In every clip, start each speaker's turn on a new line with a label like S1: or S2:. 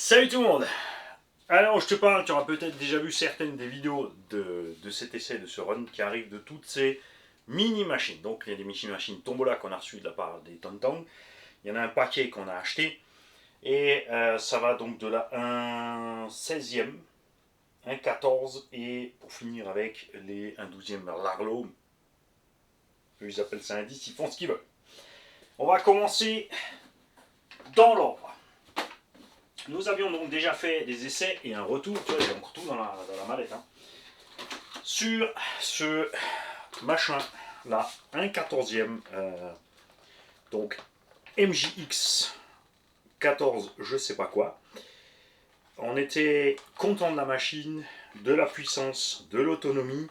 S1: Salut tout le monde. Alors je te parle, tu auras peut-être déjà vu certaines des vidéos de cet essai, de ce run qui arrive de toutes ces mini-machines. Donc il y a des mini-machines Tombola qu'on a reçues de la part des Tontong. Il y en a un paquet qu'on a acheté. Et ça va donc de la 1/16e, 1/14 et pour finir avec les 1/12e Larlo. Eux ils appellent ça un 10, ils font ce qu'ils veulent. On va commencer dans l'ordre. Nous avions donc déjà fait des essais et un retour, tu vois, j'ai encore tout dans la mallette, hein, sur ce machin là, 1/14e, donc MJX 14, je sais pas quoi. On était content de la machine, de la puissance, de l'autonomie.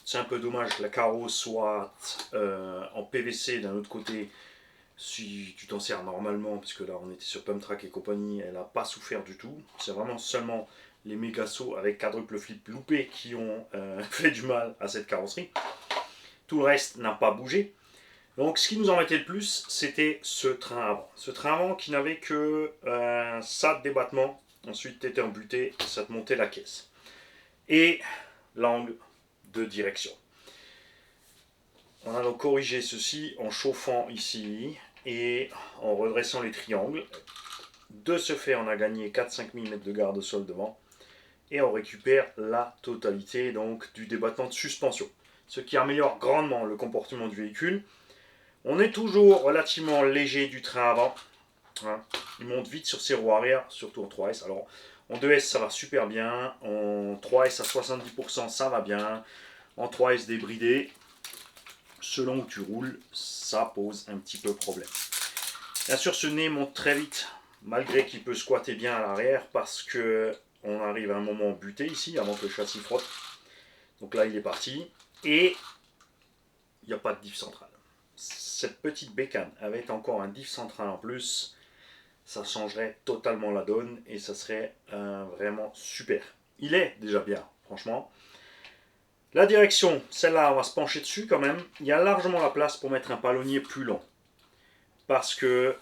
S1: C'est un peu dommage que la carreau soit en PVC d'un autre côté. Si tu t'en sers normalement, puisque là on était sur Pump Track et compagnie, elle n'a pas souffert du tout. C'est vraiment seulement les Megaso avec quadruple flip loupé qui ont fait du mal à cette carrosserie. Tout le reste n'a pas bougé. Donc ce qui nous embêtait le plus, c'était ce train avant. Ce train avant qui n'avait que ça de débattement. Ensuite, tu étais embuté, ça te montait la caisse. Et l'angle de direction. On a donc corrigé ceci en chauffant ici et en redressant les triangles. De ce fait, on a gagné 4-5 mm de garde au sol devant et on récupère la totalité donc du débattement de suspension, ce qui améliore grandement le comportement du véhicule. On est toujours relativement léger du train avant, hein. Il monte vite sur ses roues arrière, surtout en 3S. Alors en 2S ça va super bien, en 3S à 70% ça va bien, en 3S débridé, selon où tu roules, ça pose un petit peu problème. Bien sûr, ce nez monte très vite, malgré qu'il peut squatter bien à l'arrière, parce que on arrive à un moment buté ici, avant que le châssis frotte. Donc là, il est parti, et il n'y a pas de diff central. Cette petite bécane avec encore un diff central en plus, ça changerait totalement la donne, et ça serait vraiment super. Il est déjà bien, franchement. La direction, celle-là, on va se pencher dessus quand même. Il y a largement la place pour mettre un palonnier plus long. Parce que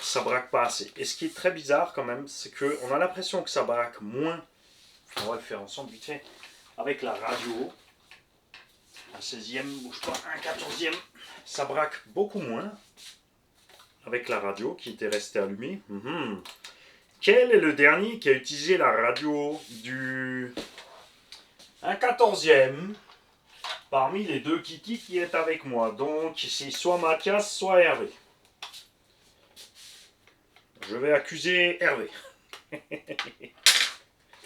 S1: ça braque pas assez. Et ce qui est très bizarre quand même, c'est qu'on a l'impression que ça braque moins. On va le faire ensemble vite fait. Avec la radio. Un 16e, bouge pas, un 14e. Ça braque beaucoup moins. Avec la radio qui était restée allumée. Quel est le dernier qui a utilisé la radio du... Un 14e parmi les deux Kiki qui est avec moi. Donc c'est soit Mathias, soit Hervé. Je vais accuser Hervé.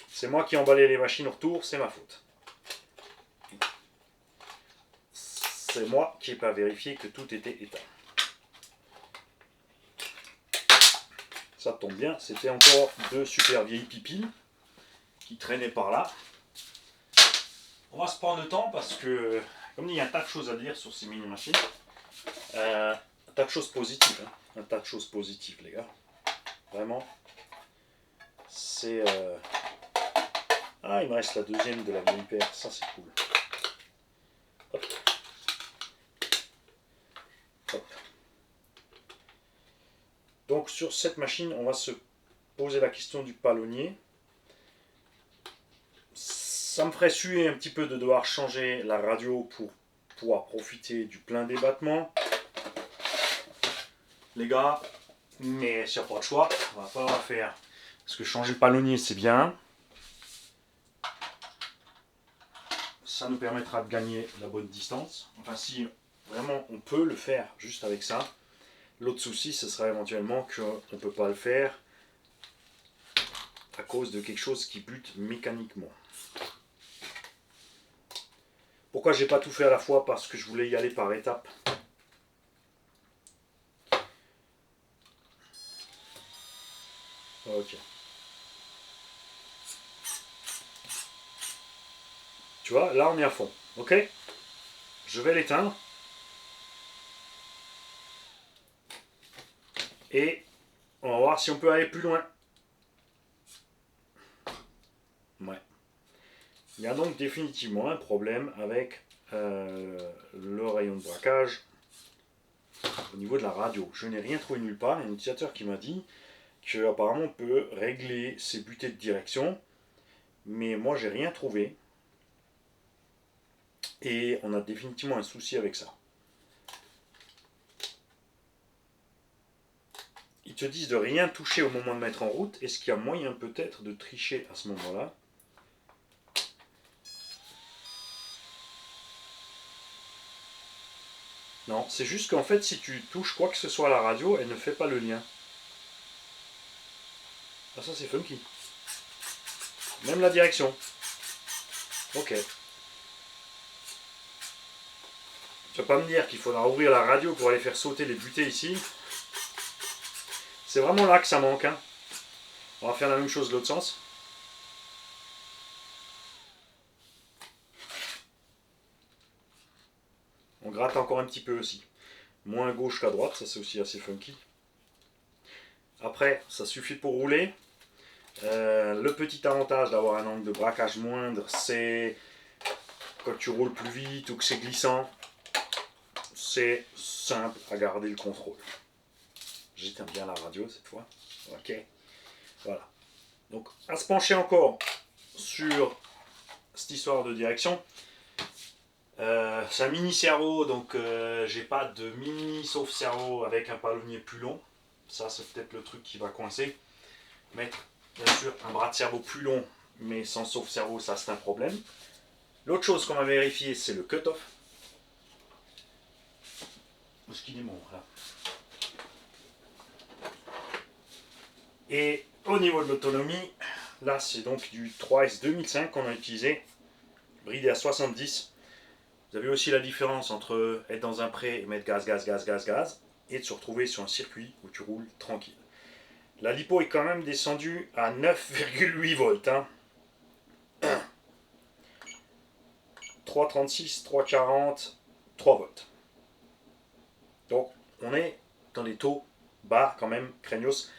S1: C'est moi qui ai emballé les machines au retour, c'est ma faute. C'est moi qui n'ai pas vérifié que tout était éteint. Ça tombe bien, c'était encore deux super vieilles pipiles qui traînaient par là. On va se prendre le temps parce que, comme il y a un tas de choses à dire sur ces mini-machines, un tas de choses positives, hein. Un tas de choses positives, les gars. Vraiment. C'est... Ah, il me reste la deuxième de la vieille paire, ça c'est cool. Hop. Hop. Donc sur cette machine, on va se poser la question du palonnier. Ça me ferait suer un petit peu de devoir changer la radio pour pouvoir profiter du plein débattement. Les gars, mais s'il n'y a pas de choix, on va falloir faire. Parce que changer le palonnier, c'est bien. Ça nous permettra de gagner la bonne distance. Enfin, si vraiment on peut le faire juste avec ça. L'autre souci, ce sera éventuellement qu'on ne peut pas le faire à cause de quelque chose qui bute mécaniquement. Pourquoi j'ai pas tout fait à la fois? Parce que je voulais y aller par étapes. Ok. Tu vois, là on est à fond. Ok? Je vais l'éteindre. Et on va voir si on peut aller plus loin. Ouais. Il y a donc définitivement un problème avec le rayon de braquage au niveau de la radio. Je n'ai rien trouvé nulle part. Il y a un utilisateur qui m'a dit qu'apparemment on peut régler ses butées de direction, mais moi j'ai rien trouvé. Et on a définitivement un souci avec ça. Ils te disent de rien toucher au moment de mettre en route. Est-ce qu'il y a moyen peut-être de tricher à ce moment-là? Non, c'est juste qu'en fait, si tu touches quoi que ce soit à la radio, elle ne fait pas le lien. Ah, ça c'est funky. Même la direction. Ok. Tu vas pas me dire qu'il faudra ouvrir la radio pour aller faire sauter les butées ici. C'est vraiment là que ça manque. Hein. On va faire la même chose de l'autre sens. On gratte encore un petit peu aussi. Moins à gauche qu'à droite, ça c'est aussi assez funky. Après, ça suffit pour rouler. Le petit avantage d'avoir un angle de braquage moindre, c'est quand tu roules plus vite ou que c'est glissant, c'est simple à garder le contrôle. J'éteins bien la radio cette fois. Ok. Voilà. Donc, à se pencher encore sur cette histoire de direction. C'est un mini servo, donc j'ai pas de mini sauf servo avec un palonnier plus long. Ça, c'est peut-être le truc qui va coincer. Mettre, bien sûr, un bras de cerveau plus long, mais sans sauf cerveau, ça c'est un problème. L'autre chose qu'on va vérifier, c'est le cut-off. Où est-ce qu'il est mon là? Et au niveau de l'autonomie, là c'est donc du 3S 2005 qu'on a utilisé, bridé à 70. Vous avez aussi la différence entre être dans un pré et mettre gaz, gaz, gaz, gaz, gaz, et de se retrouver sur un circuit où tu roules tranquille. La lipo est quand même descendue à 9,8 volts. Hein. 3,36, 3,40, 3 volts. Donc on est dans des taux bas quand même, craignos.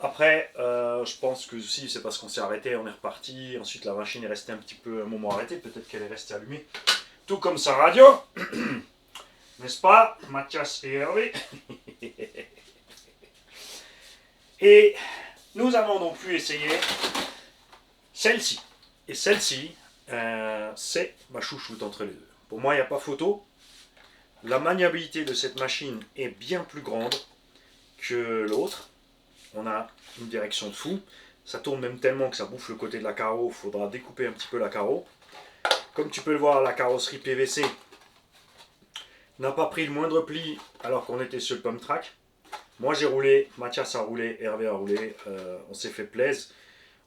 S1: Après, je pense que si c'est parce qu'on s'est arrêté, on est reparti. Ensuite, la machine est restée un petit peu un moment arrêtée. Peut-être qu'elle est restée allumée. Tout comme sa radio. N'est-ce pas, Mathias et Hervé? Et nous avons donc pu essayer celle-ci. Et celle-ci, c'est ma chouchoute entre les deux. Pour moi, il n'y a pas photo. La maniabilité de cette machine est bien plus grande que l'autre. On a une direction de fou. Ça tourne même tellement que ça bouffe le côté de la carreau. Il faudra découper un petit peu la carreau. Comme tu peux le voir, la carrosserie PVC n'a pas pris le moindre pli alors qu'on était sur le pump track. Moi j'ai roulé, Mathias a roulé, Hervé a roulé, on s'est fait plaisir.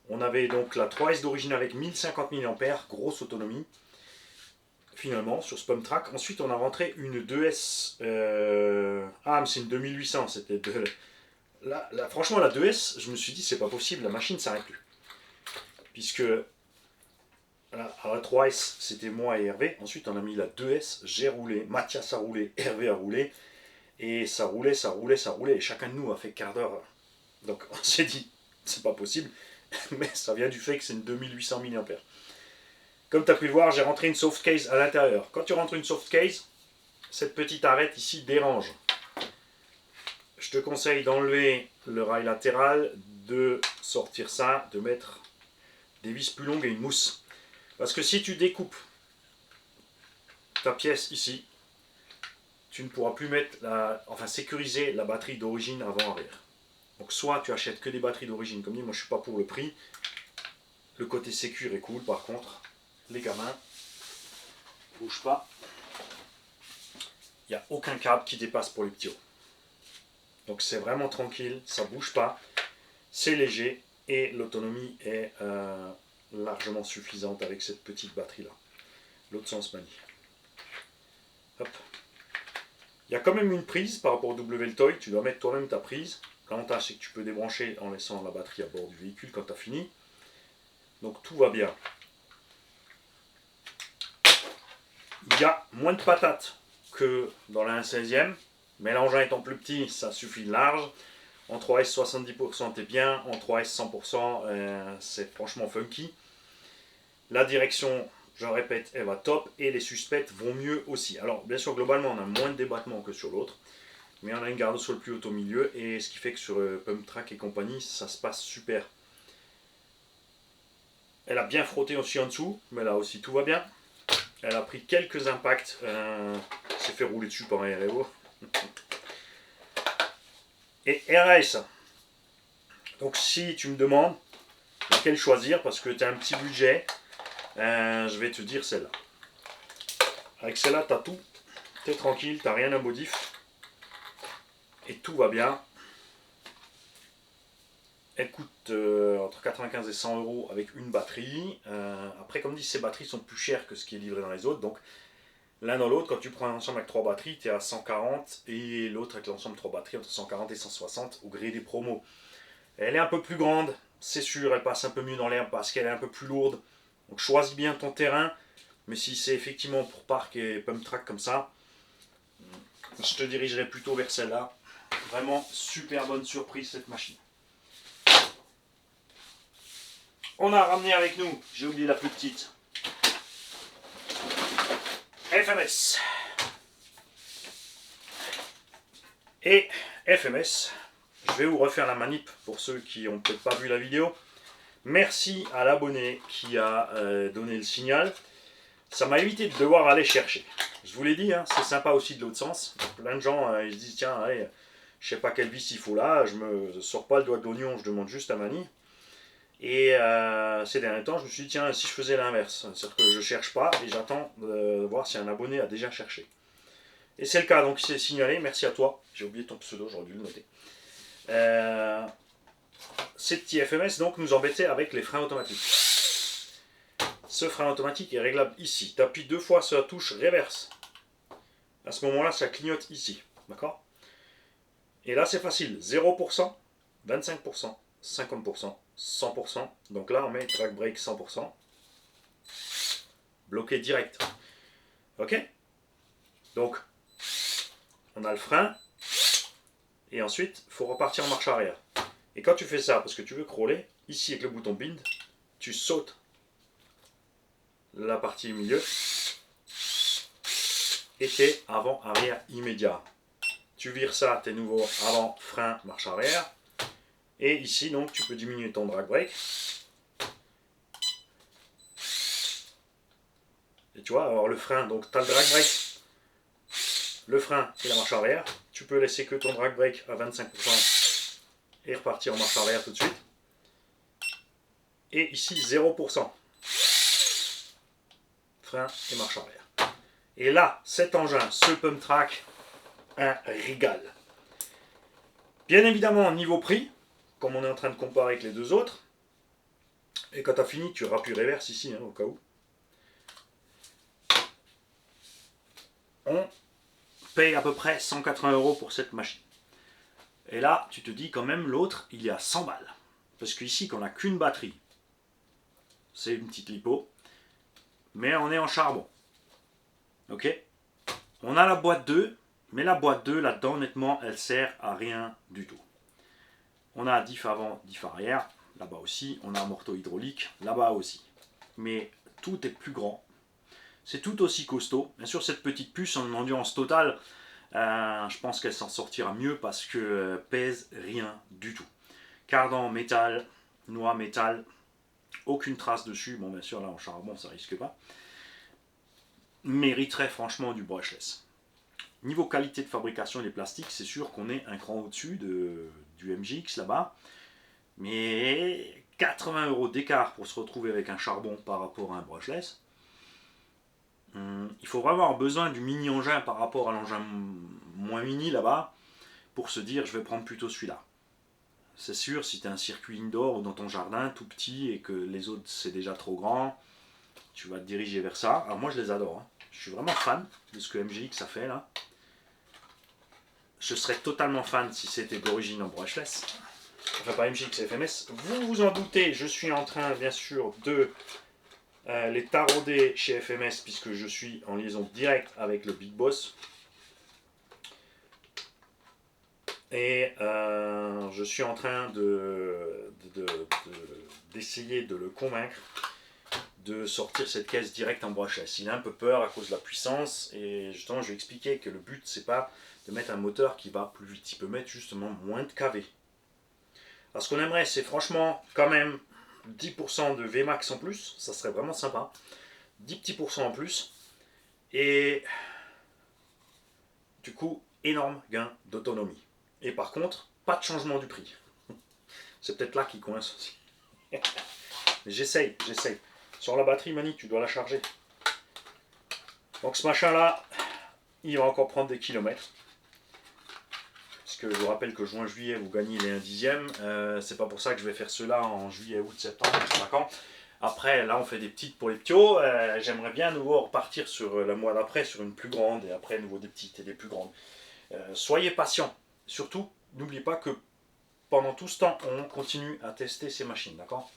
S1: On avait donc la 3S d'origine avec 1050 mAh, grosse autonomie. Finalement, sur ce pump track. Ensuite, on a rentré une 2S. Ah, mais c'est une 2800. C'était de. Là, franchement, la 2S, je me suis dit, c'est pas possible, la machine ne s'arrête plus. Puisque à la 3S, c'était moi et Hervé. Ensuite, on a mis la 2S. J'ai roulé, Mathias a roulé, Hervé a roulé. Et ça roulait, ça roulait, ça roulait. Et chacun de nous a fait quart d'heure. Donc, on s'est dit, c'est pas possible. Mais ça vient du fait que c'est une 2800 mAh. Comme tu as pu le voir, j'ai rentré une soft case à l'intérieur. Quand tu rentres une soft case, cette petite arête ici dérange. Je te conseille d'enlever le rail latéral, de sortir ça, de mettre des vis plus longues et une mousse. Parce que si tu découpes ta pièce ici, tu ne pourras plus mettre sécuriser la batterie d'origine avant-arrière. Donc soit tu achètes que des batteries d'origine, comme dit, moi je ne suis pas pour le prix. Le côté sécure est cool, par contre, les gamins, bouge pas. Il n'y a aucun câble qui dépasse pour les petits hauts. Donc c'est vraiment tranquille, ça bouge pas, c'est léger et l'autonomie est largement suffisante avec cette petite batterie là. L'autre sens manie. Hop. Il y a quand même une prise par rapport au W-Toy, tu dois mettre toi-même ta prise. L'avantage c'est que tu peux débrancher en laissant la batterie à bord du véhicule quand tu as fini. Donc tout va bien. Il y a moins de patates que dans la 1/16e, mais l'engin étant plus petit, ça suffit de large. En 3S 70% t'es bien, en 3S 100% c'est franchement funky. La direction, je répète, elle va top et les suspects vont mieux aussi. Alors bien sûr globalement on a moins de débattement que sur l'autre, mais on a une garde au sol plus haute au milieu, et ce qui fait que sur Pump Track et compagnie, ça se passe super. Elle a bien frotté aussi en dessous, mais là aussi tout va bien. Elle a pris quelques impacts, s'est fait rouler dessus par un REO. Et RS, donc si tu me demandes laquelle choisir, parce que tu as un petit budget, je vais te dire celle-là. Avec celle-là, tu as tout, tu es tranquille, tu n'as rien à modif, et tout va bien. Elle coûte entre 95 et 100 euros avec une batterie. Après, comme dit, ces batteries sont plus chères que ce qui est livré dans les autres. Donc, l'un dans l'autre, quand tu prends un ensemble avec 3 batteries, tu es à 140. Et l'autre avec l'ensemble de 3 batteries, entre 140 et 160 au gré des promos. Elle est un peu plus grande, c'est sûr. Elle passe un peu mieux dans l'herbe parce qu'elle est un peu plus lourde. Donc, choisis bien ton terrain. Mais si c'est effectivement pour parc et pump track comme ça, je te dirigerai plutôt vers celle-là. Vraiment, super bonne surprise cette machine. On a ramené avec nous, j'ai oublié la plus petite, FMS. Et FMS, je vais vous refaire la manip pour ceux qui n'ont peut-être pas vu la vidéo. Merci à l'abonné qui a donné le signal. Ça m'a évité de devoir aller chercher. Je vous l'ai dit, hein, c'est sympa aussi de l'autre sens. Plein de gens ils se disent, tiens, allez, je sais pas quelle vis il faut là, je me sors pas le doigt de l'oignon, je demande juste à Mani. Et ces derniers temps, je me suis dit, tiens, si je faisais l'inverse, c'est-à-dire que je ne cherche pas et j'attends de voir si un abonné a déjà cherché. Et c'est le cas, donc c'est signalé, merci à toi. J'ai oublié ton pseudo, j'aurais dû le noter. Ces petits FMS donc nous embêtaient avec les freins automatiques. Ce frein automatique est réglable ici. Tu appuies 2 fois sur la touche reverse. À ce moment-là, ça clignote ici. D'accord? Et là, c'est facile. 0%, 25%, 50%, 100%. Donc là, on met track brake 100%. Bloqué direct. Ok? Donc, on a le frein. Et ensuite, il faut repartir en marche arrière. Et quand tu fais ça, parce que tu veux crawler, ici avec le bouton bind, tu sautes la partie milieu. Et t'es avant-arrière immédiat. Tu vires ça, t'es nouveau avant, frein, marche arrière. Et ici, donc, tu peux diminuer ton drag brake. Et tu vois, alors le frein, donc tu as le drag brake, le frein et la marche arrière. Tu peux laisser que ton drag brake à 25% et repartir en marche arrière tout de suite. Et ici, 0%. Frein et marche arrière. Et là, cet engin, ce pump track, un régal. Bien évidemment, niveau prix, comme on est en train de comparer avec les deux autres, et quand tu as fini, tu rappuies reverse ici, hein, au cas où. On paye à peu près 180 € pour cette machine. Et là, tu te dis quand même, l'autre, il y a 100 balles. Parce qu'ici, qu'on n'a qu'une batterie, c'est une petite lipo, mais on est en charbon. Ok? On a la boîte 2, mais la boîte 2, là-dedans, honnêtement, elle sert à rien du tout. On a diff avant, diff arrière, là-bas aussi. On a un morteau hydraulique, là-bas aussi. Mais tout est plus grand. C'est tout aussi costaud. Bien sûr, cette petite puce en endurance totale, je pense qu'elle s'en sortira mieux parce que pèse rien du tout. Cardan métal, noix métal, aucune trace dessus. Bon, bien sûr, là en charbon, ça risque pas. Mériterait franchement du brushless. Niveau qualité de fabrication des plastiques, c'est sûr qu'on est un cran au-dessus du MGX là-bas. Mais 80 € d'écart pour se retrouver avec un charbon par rapport à un brushless. Il faut vraiment avoir besoin du mini engin par rapport à l'engin moins mini là-bas pour se dire je vais prendre plutôt celui-là. C'est sûr, si tu as un circuit indoor ou dans ton jardin tout petit et que les autres c'est déjà trop grand, tu vas te diriger vers ça. Alors moi je les adore, hein. Je suis vraiment fan de ce que MGX a fait là. Je serais totalement fan si c'était d'origine en brushless. Enfin pas MGX, FMS. Vous vous en doutez, je suis en train bien sûr de les tarauder chez FMS puisque je suis en liaison directe avec le Big Boss. Et je suis en train d'essayer de le convaincre de sortir cette caisse directe en brushless. Il a un peu peur à cause de la puissance et justement je vais expliquer que le but c'est pas de mettre un moteur qui va plus vite. Il peut mettre justement moins de kV. Alors ce qu'on aimerait, c'est franchement quand même 10% de Vmax en plus, ça serait vraiment sympa. 10 petits pourcents en plus. Et du coup, énorme gain d'autonomie. Et par contre, pas de changement du prix. C'est peut-être là qu'il coince aussi. Mais j'essaye. Sur la batterie, Mani, tu dois la charger. Donc ce machin-là, il va encore prendre des kilomètres. Parce que je vous rappelle que juin-juillet, vous gagnez les 1/10. C'est pas pour ça que je vais faire cela en juillet, août, septembre, je sais pas quand. Après, là, on fait des petites pour les ptios. J'aimerais bien à nouveau repartir sur le mois d'après, sur une plus grande, et après, à nouveau des petites et des plus grandes. Soyez patients. Surtout, n'oubliez pas que pendant tout ce temps, on continue à tester ces machines, d'accord?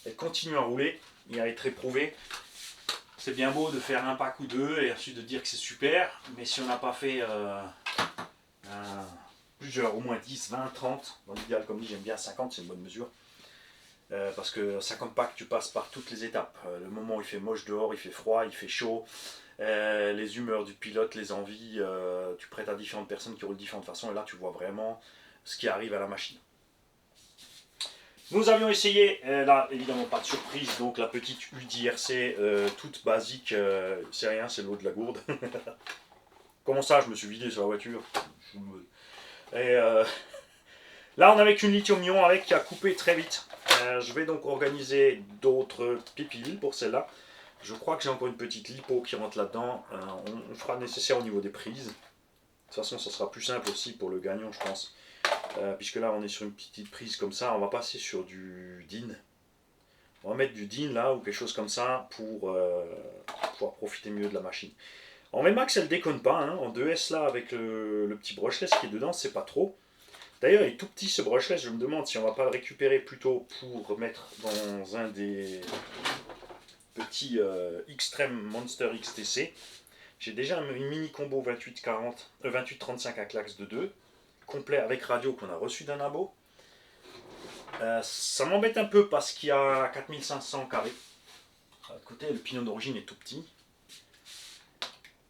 S1: Elles continuent à rouler et à être éprouvées. C'est bien beau de faire un pack ou deux et ensuite de dire que c'est super, mais si on n'a pas fait plusieurs, au moins 10, 20, 30, dans l'idéal, comme dit, j'aime bien 50, c'est une bonne mesure. Parce que 50 packs, tu passes par toutes les étapes. Le moment où il fait moche dehors, il fait froid, il fait chaud, les humeurs du pilote, les envies, tu prêtes à différentes personnes qui roulent de différentes façons, et là tu vois vraiment ce qui arrive à la machine. Nous avions essayé, là évidemment pas de surprise, donc la petite UDRC toute basique, c'est rien, c'est l'eau de la gourde. Comment ça, je me suis vidé sur la voiture. Et là on avait qu'une lithium-ion avec qui a coupé très vite. Je vais donc organiser d'autres pipiles pour celle-là. Je crois que j'ai encore une petite lipo qui rentre là-dedans. On fera le nécessaire au niveau des prises. De toute façon, ça sera plus simple aussi pour le gagnant, je pense. Puisque là, on est sur une petite prise comme ça. On va passer sur du DIN. On va mettre du DIN là ou quelque chose comme ça pour pouvoir profiter mieux de la machine. En Vmax, elle déconne pas. Hein. En 2S là, avec le petit brushless qui est dedans, c'est pas trop. D'ailleurs, il est tout petit ce brushless, je me demande si on va pas le récupérer plutôt pour mettre dans un des petits Xtreme Monster XTC. J'ai déjà un mini combo 2835 à clax de 2, complet avec radio qu'on a reçu d'un abo. Ça m'embête un peu parce qu'il y a 4500 carrés. Écoutez, le pignon d'origine est tout petit.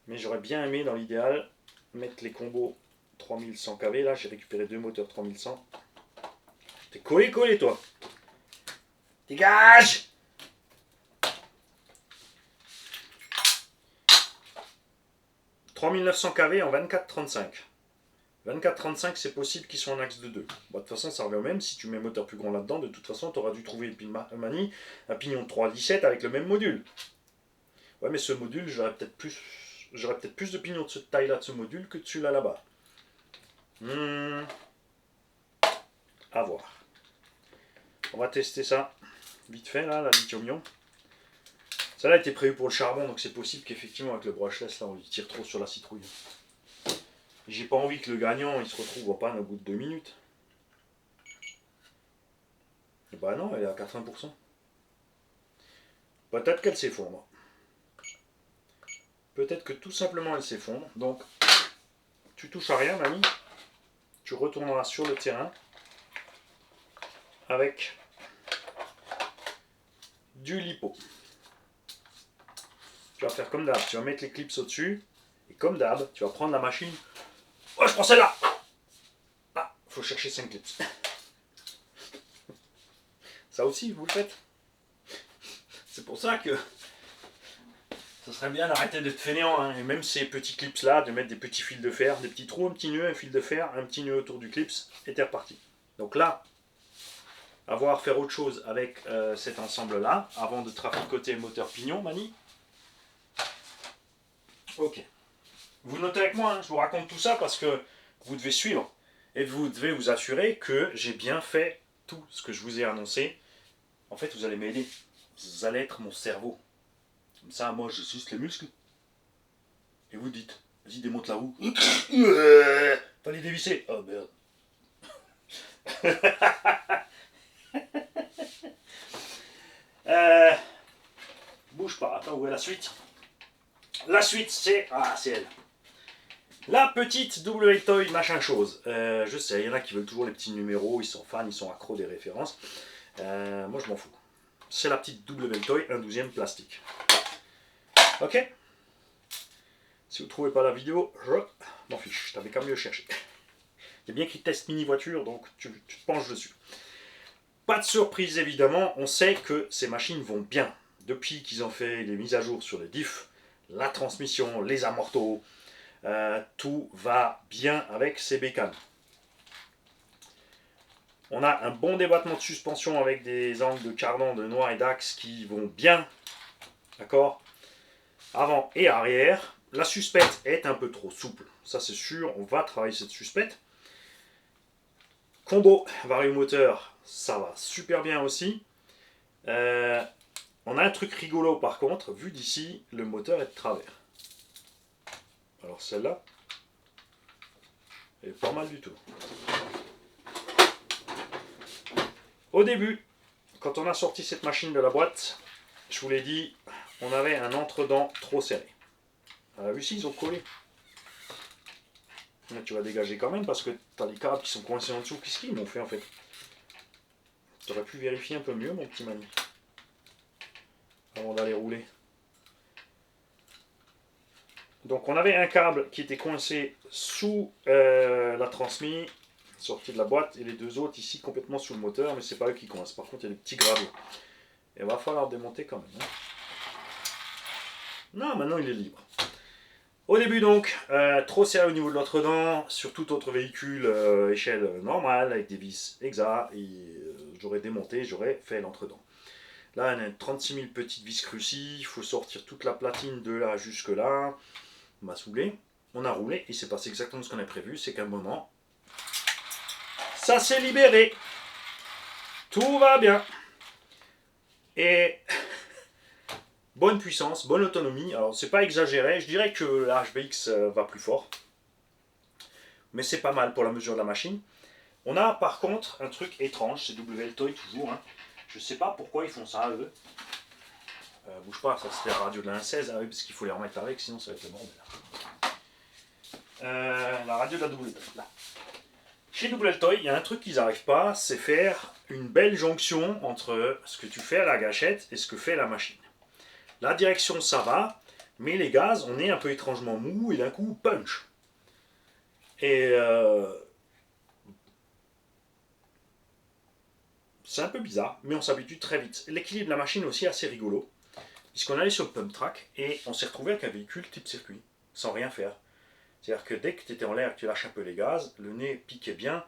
S1: Mais j'aurais bien aimé, dans l'idéal, mettre les combos 3100 kV. Là, j'ai récupéré deux moteurs 3100. T'es collé, toi. Dégage! « 3900 kV en 24-35. 24-35, c'est possible qu'ils soient en axe de 2. Bon, de toute façon, ça revient au même. Si tu mets un moteur plus grand là-dedans, de toute façon, tu auras dû trouver Mani un pignon de 3,17 avec le même module. Ouais, mais ce module, j'aurais peut-être plus de pignons de cette taille-là de ce module que de celui-là là-bas. À voir. On va tester ça vite fait, là, la lithium-ion. Ça là était prévu pour le charbon, donc c'est possible qu'effectivement avec le brushless, là, on lui tire trop sur la citrouille. J'ai pas envie que le gagnant, il se retrouve en panne au bout de 2 minutes. Et bah non, elle est à 80%. Peut-être qu'elle s'effondre. Peut-être que tout simplement elle s'effondre. Donc, tu touches à rien, Mani. Tu retourneras sur le terrain avec du lipo. Tu vas faire comme d'hab, tu vas mettre les clips au-dessus, et comme d'hab, tu vas prendre la machine. Oh, je prends celle-là! Ah, faut chercher 5 clips. Ça aussi, vous le faites. C'est pour ça que ça serait bien d'arrêter d'être fainéant, hein. Et même ces petits clips-là, de mettre des petits fils de fer, des petits trous, un petit nœud, un fil de fer, un petit nœud autour du clips, et t'es reparti. Donc là, faire autre chose avec cet ensemble-là, avant de traficoter le moteur pignon, Mani. Ok. Vous notez avec moi, hein, je vous raconte tout ça parce que vous devez suivre. Et vous devez vous assurer que j'ai bien fait tout ce que je vous ai annoncé. En fait, vous allez m'aider. Vous allez être mon cerveau. Comme ça, moi, je suce les muscles. Et vous dites, vas-y, démonte la roue. Fallait dévisser. Oh merde. Bouge pas, attends, où est la suite? La suite, c'est... Ah, c'est elle. La petite W-Toy machin chose. Je sais, il y en a qui veulent toujours les petits numéros, ils sont fans, ils sont accros des références. Moi, je m'en fous. C'est la petite W-Toy, un 12e plastique. Ok. Si vous ne trouvez pas la vidéo, je m'en fiche, t'avais qu'à mieux chercher. Il y a bien écrit test mini voiture, donc tu te penches dessus. Pas de surprise évidemment, on sait que ces machines vont bien. Depuis qu'ils ont fait les mises à jour sur les diffs, la transmission, les amortos, tout va bien avec ces bécanes. On a un bon débattement de suspension avec des angles de cardan, de noix et d'axe qui vont bien. D'accord? Avant et arrière. La suspette est un peu trop souple. Ça c'est sûr, on va travailler cette suspette. Combo variomoteur, ça va super bien aussi. On a un truc rigolo par contre, vu d'ici, le moteur est de travers. Alors celle-là, elle est pas mal du tout. Au début, quand on a sorti cette machine de la boîte, je vous l'ai dit, on avait un entre-dents trop serré. Vu si ils ont collé. Là, tu vas dégager quand même parce que tu as les câbles qui sont coincés en dessous. Qu'est-ce qu'ils m'ont fait en fait? Tu aurais pu vérifier un peu mieux mon petit Manu avant d'aller rouler. Donc on avait un câble qui était coincé sous la transmise, sorti de la boîte, et les deux autres ici complètement sous le moteur, mais c'est pas eux qui coincent. Par contre il y a des petits graveaux. Et il va falloir démonter quand même. Hein. Non, maintenant il est libre. Au début donc, trop serré au niveau de l'autre dent, sur tout autre véhicule échelle normale, avec des vis exa, et j'aurais démonté, j'aurais fait l'entre-dent. Là on a 36 000 petites vis crucies, il faut sortir toute la platine de là jusque là. On m'a saoulé, on a roulé, et c'est passé exactement ce qu'on a prévu, c'est qu'à un moment, ça s'est libéré. Tout va bien. Et bonne puissance, bonne autonomie. Alors c'est pas exagéré, je dirais que la HBX va plus fort. Mais c'est pas mal pour la mesure de la machine. On a par contre un truc étrange, c'est WL-Toy toujours. Hein. Je sais pas pourquoi ils font ça eux. Bouge pas, ça c'était la radio de la 1.16, ah oui, parce qu'il faut les remettre avec, sinon ça va être le bordel. La radio de la WL-Toy, là. Chez WL-Toy, il y a un truc qu'ils n'arrivent pas, c'est faire une belle jonction entre ce que tu fais à la gâchette et ce que fait la machine. La direction ça va, mais les gaz, on est un peu étrangement mou et d'un coup punch. Et c'est un peu bizarre, mais on s'habitue très vite. L'équilibre de la machine aussi est assez rigolo, puisqu'on allait sur le pump track et on s'est retrouvé avec un véhicule type circuit, sans rien faire. C'est-à-dire que dès que tu étais en l'air, que tu lâches un peu les gaz, le nez piquait bien,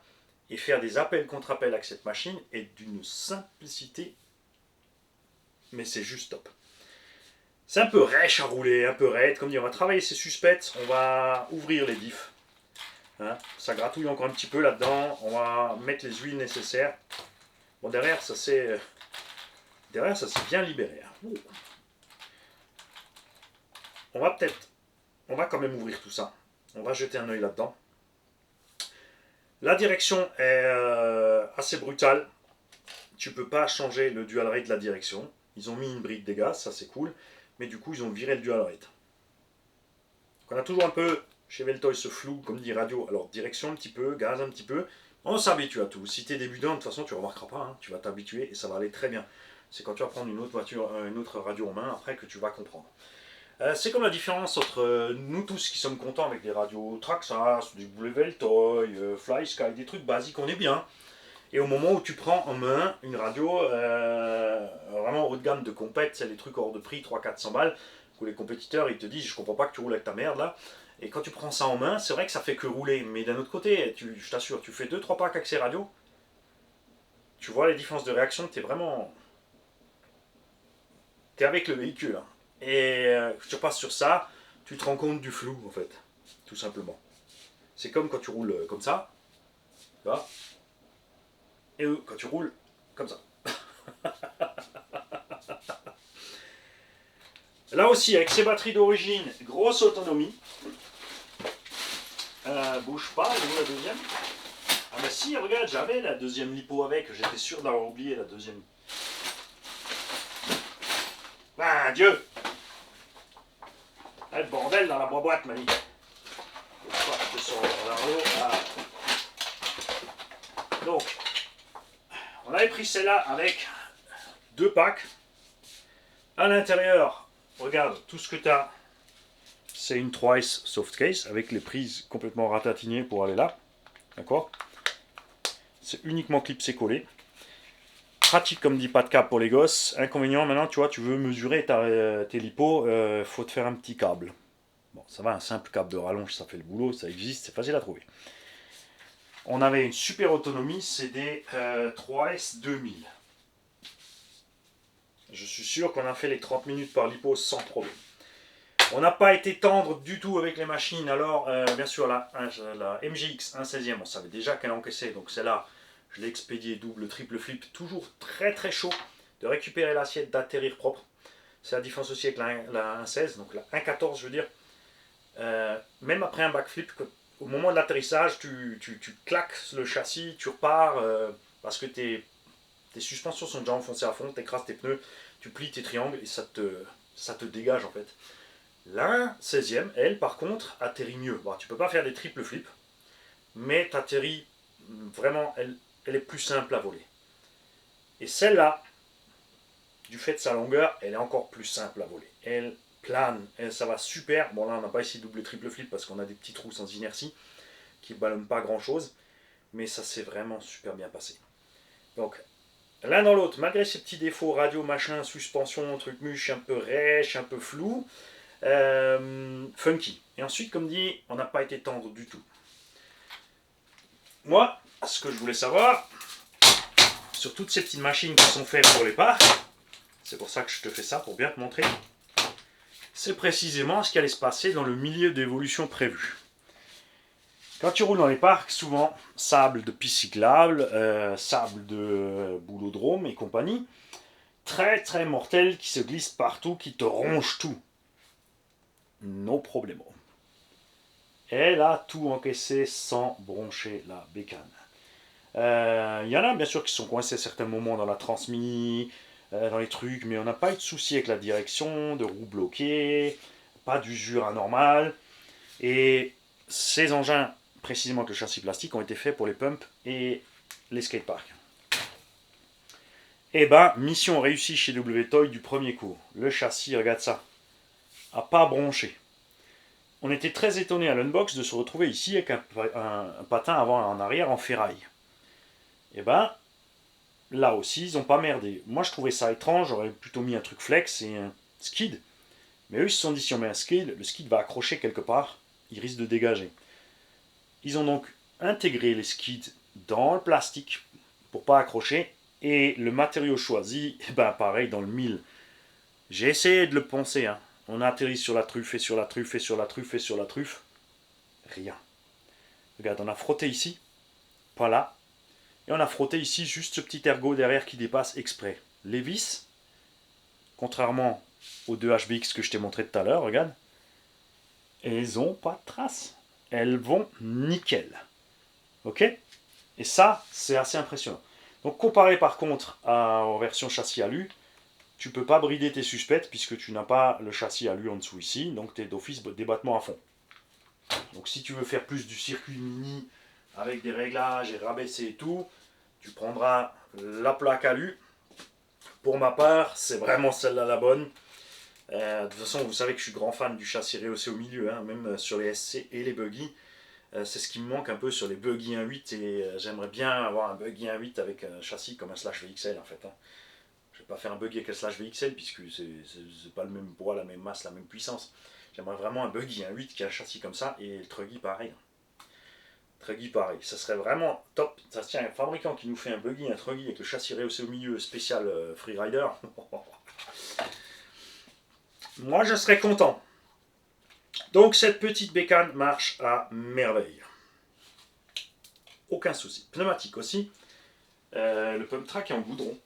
S1: et faire des appels contre appels avec cette machine est d'une simplicité, mais c'est juste top. C'est un peu rêche à rouler, un peu raide, comme dit, on va travailler ces suspects, on va ouvrir les diffs. Hein, ça gratouille encore un petit peu là-dedans, on va mettre les huiles nécessaires. Bon, derrière, ça s'est bien libéré. Hein. On va quand même ouvrir tout ça. On va jeter un œil là-dedans. La direction est assez brutale. Tu peux pas changer le dual rate de la direction. Ils ont mis une brique des gaz, ça c'est cool. Mais du coup, ils ont viré le dual rate. Donc on a toujours un peu, chez Veltoy, ce flou, comme dit radio. Alors, direction un petit peu, gaz un petit peu. On s'habitue à tout. Si tu es débutant, de toute façon, tu ne remarqueras pas. Hein. Tu vas t'habituer et ça va aller très bien. C'est quand tu vas prendre une autre radio en main, après que tu vas comprendre. C'est comme la différence entre nous tous qui sommes contents avec des radios Traxxas, du Veltoy, Fly Sky, des trucs basiques, on est bien. Et au moment où tu prends en main une radio vraiment haut de gamme de compète, c'est les trucs hors de prix, 300-400 balles, où les compétiteurs ils te disent je comprends pas que tu roules avec ta merde là. Et quand tu prends ça en main, c'est vrai que ça fait que rouler. Mais d'un autre côté, je t'assure, tu fais 2-3 packs avec ces radios, tu vois les différences de réaction, t'es avec le véhicule. Hein. Et tu repasses sur ça, tu te rends compte du flou en fait, tout simplement. C'est comme quand tu roules comme ça, tu vois, et quand tu roules comme ça. Là aussi, avec ces batteries d'origine, grosse autonomie. Bouge pas, où la deuxième? Ah bah si, regarde, j'avais la deuxième lipo avec, j'étais sûr d'avoir oublié la deuxième. Ah, Dieu! Ah, le bordel dans la boîte, Mani. Donc, on avait pris celle-là avec 2 packs. À l'intérieur, regarde, tout ce que tu as, c'est une 3S soft case avec les prises complètement ratatinées pour aller là. D'accord? C'est uniquement clipsé collé. Pratique comme dit, pas de câble pour les gosses. Inconvénient, maintenant, tu vois, tu veux mesurer tes lipos, faut te faire un petit câble. Bon, ça va, un simple câble de rallonge, ça fait le boulot, ça existe, c'est facile à trouver. On avait une super autonomie, c'est des 3S 2000. Je suis sûr qu'on a fait les 30 minutes par lipo sans problème. On n'a pas été tendre du tout avec les machines. Alors, bien sûr, la MGX 1/16e, on savait déjà qu'elle encaissait. Donc, celle-là, je l'ai expédiée double, triple flip. Toujours très très chaud de récupérer l'assiette, d'atterrir propre. C'est la différence aussi avec la 1/16, donc la 1/14, je veux dire. Même après un backflip, au moment de l'atterrissage, tu claques le châssis, tu repars parce que tes suspensions sont déjà enfoncées à fond, tu écrases tes pneus, tu plies tes triangles et ça te dégage en fait. La 16e, elle, par contre, atterrit mieux. Bon, tu peux pas faire des triple flips, mais tu atterris vraiment, elle est plus simple à voler. Et celle-là, du fait de sa longueur, elle est encore plus simple à voler. Elle plane, ça va super. Bon, là, on n'a pas ici double triple flip parce qu'on a des petits trous sans inertie qui ne ballonnent pas grand-chose, mais ça s'est vraiment super bien passé. Donc, l'un dans l'autre, malgré ces petits défauts, radio, machin, suspension, truc muche, un peu rêche, un peu flou, funky. Et ensuite, comme dit, on n'a pas été tendre du tout. Moi, ce que je voulais savoir, sur toutes ces petites machines qui sont faites pour les parcs, c'est pour ça que je te fais ça, pour bien te montrer, c'est précisément ce qui allait se passer dans le milieu d'évolution prévu. Quand tu roules dans les parcs, souvent, sable de piste cyclable, sable de boulodrome et compagnie, très très mortel, qui se glisse partout, qui te ronge tout. No problemo. Elle a tout encaissé sans broncher la bécane. Y en a bien sûr qui sont coincés à certains moments dans la transmis, dans les trucs, mais on n'a pas eu de souci avec la direction, de roues bloquées, pas d'usure anormale. Et ces engins, précisément avec le châssis plastique, ont été faits pour les pumps et les skateparks. Et ben, mission réussie chez WTOY du premier coup. Le châssis, regarde ça, a pas bronché. On était très étonnés à l'unbox de se retrouver ici avec un patin avant et en arrière en ferraille. Et ben, là aussi, ils n'ont pas merdé. Moi, je trouvais ça étrange, j'aurais plutôt mis un truc flex et un skid. Mais eux, ils se sont dit, si on met un skid, le skid va accrocher quelque part, il risque de dégager. Ils ont donc intégré les skids dans le plastique pour pas accrocher. Et le matériau choisi, ben pareil, dans le mille. J'ai essayé de le poncer, hein. On a atterri sur la truffe, et sur la truffe, et sur la truffe, et sur la truffe. Rien. Regarde, on a frotté ici, pas là. Et on a frotté ici juste ce petit ergot derrière qui dépasse exprès. Les vis, contrairement aux deux HBX que je t'ai montré tout à l'heure, regarde, elles n'ont pas de traces. Elles vont nickel. Ok? Et ça, c'est assez impressionnant. Donc comparé par contre aux versions châssis alu, tu ne peux pas brider tes suspects puisque tu n'as pas le châssis alu en dessous ici, donc tu es d'office débattement à fond. Donc si tu veux faire plus du circuit mini avec des réglages et rabaisser et tout, tu prendras la plaque alu. Pour ma part, c'est vraiment celle-là la bonne. De toute façon, vous savez que je suis grand fan du châssis rehaussé au milieu, hein, même sur les SC et les buggy. C'est ce qui me manque un peu sur les buggy 1.8 et j'aimerais bien avoir un buggy 1.8 avec un châssis comme un slash VXL en fait. Hein. Je ne vais pas faire un buggy avec un slash VXL puisque c'est pas le même poids, la même masse, la même puissance. J'aimerais vraiment un buggy 1.8 qui a un châssis comme ça et le truggy pareil. Truggy pareil, ça serait vraiment top. Ça se tient, un fabricant qui nous fait un buggy, un truggy avec le châssis rehaussé au milieu spécial Freerider. Moi je serais content. Donc cette petite bécane marche à merveille. Aucun souci. Pneumatique aussi. Le pump track est en goudron.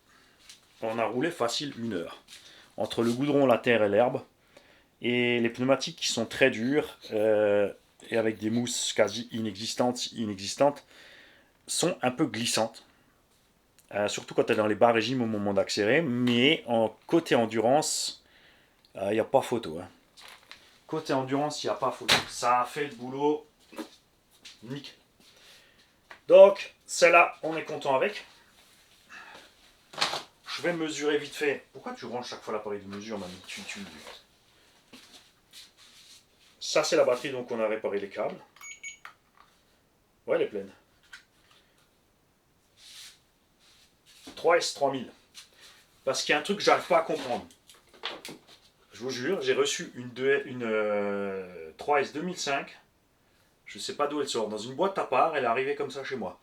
S1: On a roulé facile 1 heure. Entre le goudron, la terre et l'herbe. Et les pneumatiques qui sont très dures et avec des mousses quasi inexistantes sont un peu glissantes. Surtout quand tu es dans les bas régimes au moment d'accélérer. Mais en côté endurance, il n'y a pas photo. Hein. Côté endurance, il n'y a pas photo. Ça a fait le boulot nickel. Donc, celle-là, on est content avec. Je vais mesurer vite fait. Pourquoi tu ranges chaque fois l'appareil de mesure, mamie ? Ça c'est la batterie, donc on a réparé les câbles. Ouais, elle est pleine. 3S3000. Parce qu'il y a un truc que j'arrive pas à comprendre. Je vous jure, j'ai reçu une 3S 2005. Je sais pas d'où elle sort. Dans une boîte à part, elle est arrivée comme ça chez moi.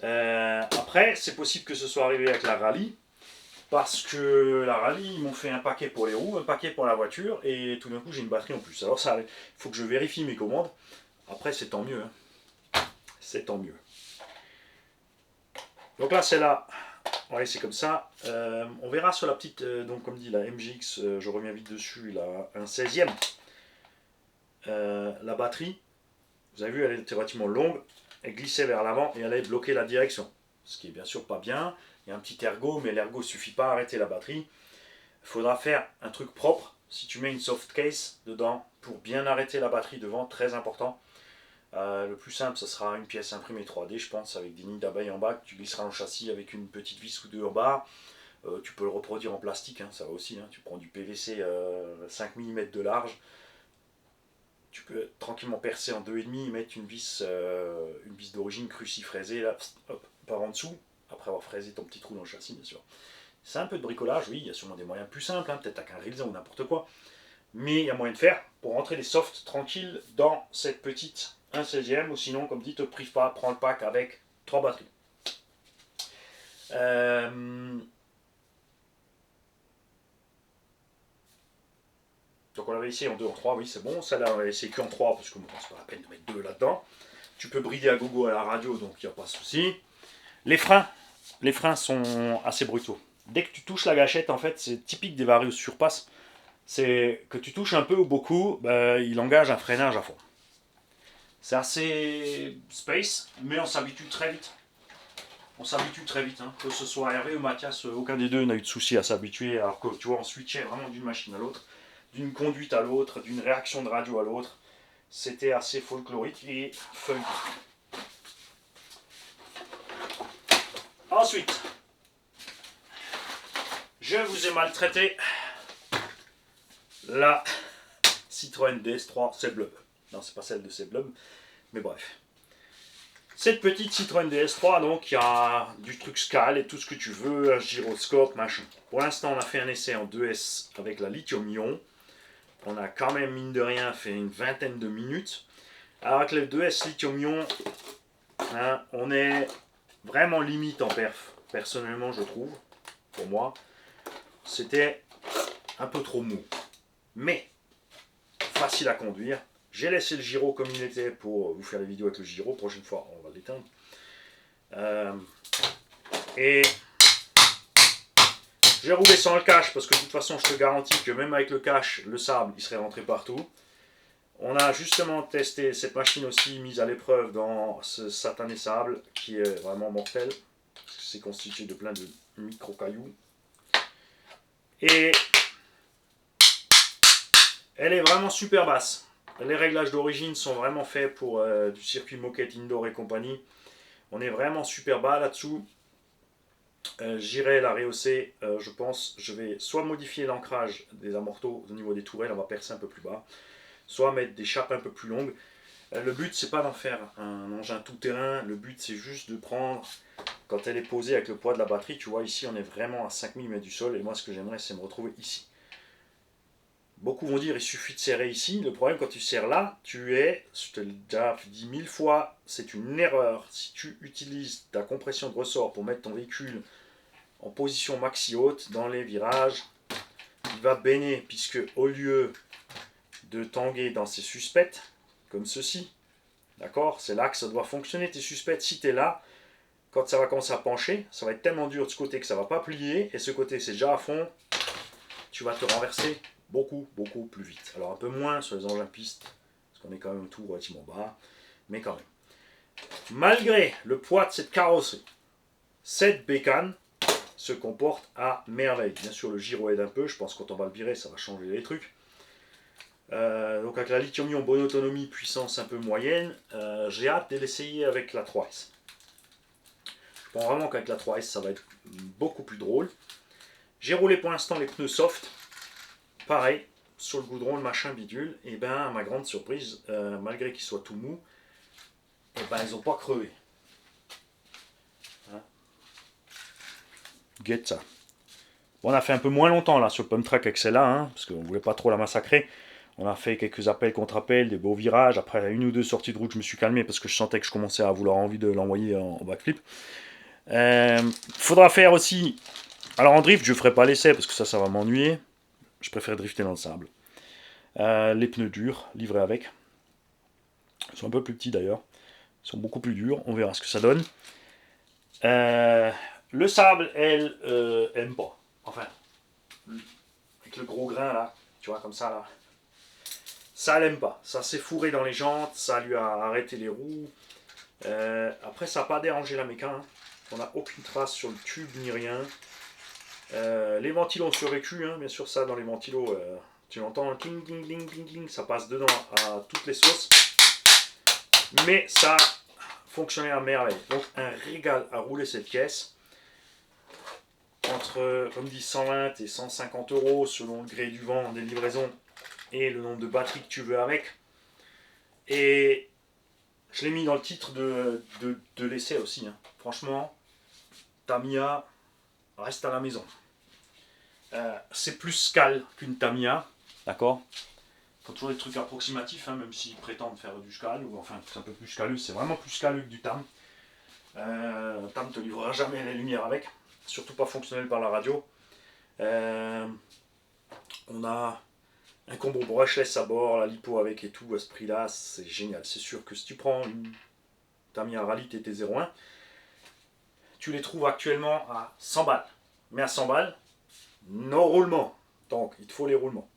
S1: Après, c'est possible que ce soit arrivé avec la Rallye. Parce que la Rallye, ils m'ont fait un paquet pour les roues, un paquet pour la voiture. Et tout d'un coup, j'ai une batterie en plus. Alors ça, il faut que je vérifie mes commandes. Après, c'est tant mieux. Hein. C'est tant mieux. Donc là, c'est là. Ouais, c'est comme ça. On verra sur la petite, donc comme dit la MGX, je reviens vite dessus, là, un 16e. La batterie, vous avez vu, elle était relativement longue, elle glissait vers l'avant et elle allait bloquer la direction. Ce qui est bien sûr pas bien. Il y a un petit ergot, mais l'ergot ne suffit pas à arrêter la batterie. Il faudra faire un truc propre. Si tu mets une soft case dedans pour bien arrêter la batterie devant, très important. Le plus simple, ce sera une pièce imprimée 3D, je pense, avec des nids d'abeilles en bas, que tu glisseras dans le châssis avec une petite vis ou deux en bas. Tu peux le reproduire en plastique, hein, ça va aussi. Hein. Tu prends du PVC 5 mm de large. Tu peux tranquillement percer en 2,5, mettre une vis d'origine crucifraisée, là, hop, par en dessous, après avoir fraisé ton petit trou dans le châssis, bien sûr. C'est un peu de bricolage, oui, il y a sûrement des moyens plus simples, hein, peut-être avec un Rilza ou n'importe quoi. Mais il y a moyen de faire pour rentrer les softs tranquilles dans cette petite 1/16e, ou sinon, comme dit, te prive pas, prends le pack avec 3 batteries. Donc on l'avait essayé en 2, en 3, oui c'est bon. Celle-là on l'avait essayé qu'en 3 parce que bon, c'est pas la peine de mettre 2 là-dedans. Tu peux brider à gogo à la radio, donc il n'y a pas de souci. Les freins sont assez brutaux. Dès que tu touches la gâchette, en fait, c'est typique des Varius Surpass. C'est que tu touches un peu ou beaucoup, bah, il engage un freinage à fond. C'est assez space, mais on s'habitue très vite. On s'habitue très vite, hein. Que ce soit Hervé ou Mathias, aucun des deux n'a eu de souci à s'habituer, alors que tu vois, on switchait vraiment d'une machine à l'autre, d'une conduite à l'autre, d'une réaction de radio à l'autre. C'était assez folklorique et fun. Ensuite, je vous ai maltraité la Citroën DS3 Ceblub. Non, c'est pas celle de Ceblub, mais bref. Cette petite Citroën DS3, donc il y a du truc scale et tout ce que tu veux, un gyroscope, machin. Pour l'instant, on a fait un essai en 2S avec la lithium-ion. On a quand même, mine de rien, fait une vingtaine de minutes. Alors avec le 2S lithium-ion, hein, on est vraiment limite en perf. Personnellement, je trouve, pour moi, c'était un peu trop mou. Mais, facile à conduire. J'ai laissé le gyro comme il était pour vous faire des vidéos avec le gyro. Prochaine fois, on va l'éteindre. Et j'ai roulé sans le cache parce que de toute façon, je te garantis que même avec le cache, le sable, il serait rentré partout. On a justement testé cette machine aussi, mise à l'épreuve dans ce satané sable qui est vraiment mortel. C'est constitué de plein de micro-cailloux. Et elle est vraiment super basse. Les réglages d'origine sont vraiment faits pour du circuit moquette indoor et compagnie. On est vraiment super bas là-dessous. J'irai la rehausser, je pense. Je vais soit modifier l'ancrage des amortos au niveau des tourelles, on va percer un peu plus bas, soit mettre des chapes un peu plus longues. Le but, c'est pas d'en faire un engin tout-terrain. Le but, c'est juste de prendre, quand elle est posée avec le poids de la batterie, tu vois, ici, on est vraiment à 5 mm du sol. Et moi, ce que j'aimerais, c'est me retrouver ici. Beaucoup vont dire, il suffit de serrer ici. Le problème, quand tu serres là, je te l'ai déjà dit 1000 fois, c'est une erreur. Si tu utilises ta compression de ressort pour mettre ton véhicule en position maxi haute dans les virages, il va baigner, puisque au lieu de tanguer dans ses suspects, comme ceci, d'accord, c'est là que ça doit fonctionner, tes suspects. Si tu es là, quand ça va commencer à pencher, ça va être tellement dur de ce côté que ça va pas plier, et ce côté c'est déjà à fond, tu vas te renverser beaucoup plus vite. Alors un peu moins sur les engins pistes, parce qu'on est quand même tout relativement bas, mais quand même. Malgré le poids de cette carrosserie, cette bécane se comporte à merveille. Bien sûr, le gyro aide un peu, je pense que quand on va le virer, ça va changer les trucs. Donc avec la lithium-ion, bonne autonomie, puissance un peu moyenne, j'ai hâte de l'essayer avec la 3S. Je pense vraiment qu'avec la 3S, ça va être beaucoup plus drôle. J'ai roulé pour l'instant les pneus soft. Pareil, sur le goudron, le machin bidule, et ben à ma grande surprise, malgré qu'il soit tout mou, et ben ils n'ont pas crevé. Hein? Get ça. Bon, on a fait un peu moins longtemps là sur le pump track avec celle-là, hein, parce qu'on voulait pas trop la massacrer. On a fait quelques appels contre-appels, des beaux virages. Après une ou deux sorties de route, je me suis calmé parce que je sentais que je commençais à vouloir envie de l'envoyer en backflip. Faudra faire aussi. Alors en drift, je ne ferai pas l'essai parce que ça va m'ennuyer. Je préfère drifter dans le sable. Les pneus durs, livrés avec. Ils sont un peu plus petits d'ailleurs. Ils sont beaucoup plus durs. On verra ce que ça donne. Le sable, elle, aime pas. Enfin, avec le gros grain là, tu vois, comme ça là. Ça l'aime pas. Ça s'est fourré dans les jantes, ça lui a arrêté les roues. Après, ça n'a pas dérangé la méca. Hein. On n'a aucune trace sur le tube ni rien. Les ventilos ont survécu, hein. Bien sûr, ça dans les ventilos, tu l'entends, cling, cling, cling, cling, cling, ça passe dedans à toutes les sauces. Mais ça fonctionnait à merveille. Donc, un régal à rouler cette caisse. Entre, comme dit, 120 et 150 € selon le gré du vent des livraisons et le nombre de batteries que tu veux avec. Et je l'ai mis dans le titre de l'essai aussi. Hein. Franchement, Tamiya reste à la maison. C'est plus Skal qu'une Tamiya, d'accord. Il faut toujours des trucs approximatifs, hein, même s'ils prétendent faire du Skal, ou enfin c'est un peu plus scaleux, c'est vraiment plus scaleux que du Tam. Tam ne te livrera jamais la lumière avec, surtout pas fonctionnel par la radio. On a un combo brushless à bord, la lipo avec et tout, à ce prix-là, c'est génial. C'est sûr que si tu prends une Tamiya Rally TT01, tu les trouves actuellement à 100 balles. Mais à 100 balles, non roulement. Donc, il te faut les roulements.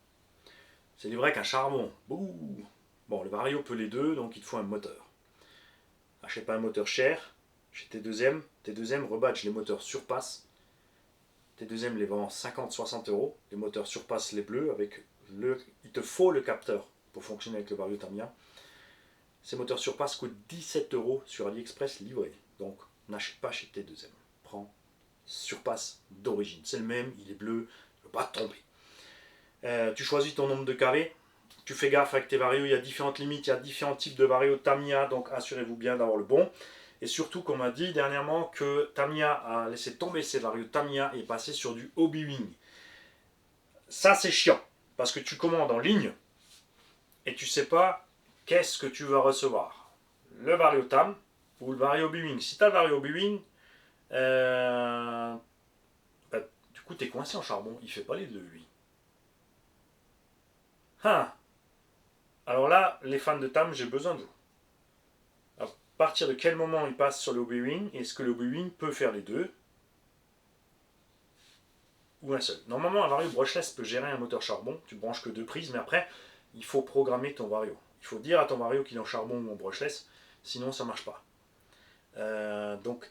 S1: C'est livré qu'un charbon. Bouh. Bon, le Vario peut les deux, donc il te faut un moteur. Achète pas un moteur cher. Chez T2M, T2M rebadge les moteurs surpasse. T2M les vend 50-60 €. Les moteurs surpassent les bleus avec il te faut le capteur pour fonctionner avec le Vario Tamiya. Ces moteurs surpasse coûtent 17 € sur AliExpress livré. Donc, n'achète pas chez T2M. Prends surpasse d'origine. C'est le même, il est bleu, il ne peut pas te tromper. Tu choisis ton nombre de carrés. Tu fais gaffe avec tes Vario, il y a différentes limites, il y a différents types de Vario Tamiya, donc assurez-vous bien d'avoir le bon. Et surtout qu'on m'a dit dernièrement que Tamiya a laissé tomber ses Vario Tamiya et est passé sur du Hobby-Wing. Ça c'est chiant, parce que tu commandes en ligne et tu sais pas qu'est-ce que tu vas recevoir. Le Vario Tam ou le Vario Hobby-Wing. Si tu as le Vario Hobby-Wing, du coup tu es coincé en charbon, il fait pas les deux lui. Ah. Alors là, les fans de Tam, j'ai besoin de vous. À partir de quel moment il passe sur le Hobby-Wing? Est-ce que le Hobby-Wing peut faire les deux? Ou un seul? Normalement, un Vario brushless peut gérer un moteur charbon. Tu branches que deux prises, mais après, il faut programmer ton Vario. Il faut dire à ton Vario qu'il est en charbon ou en brushless, sinon ça ne marche pas. Donc,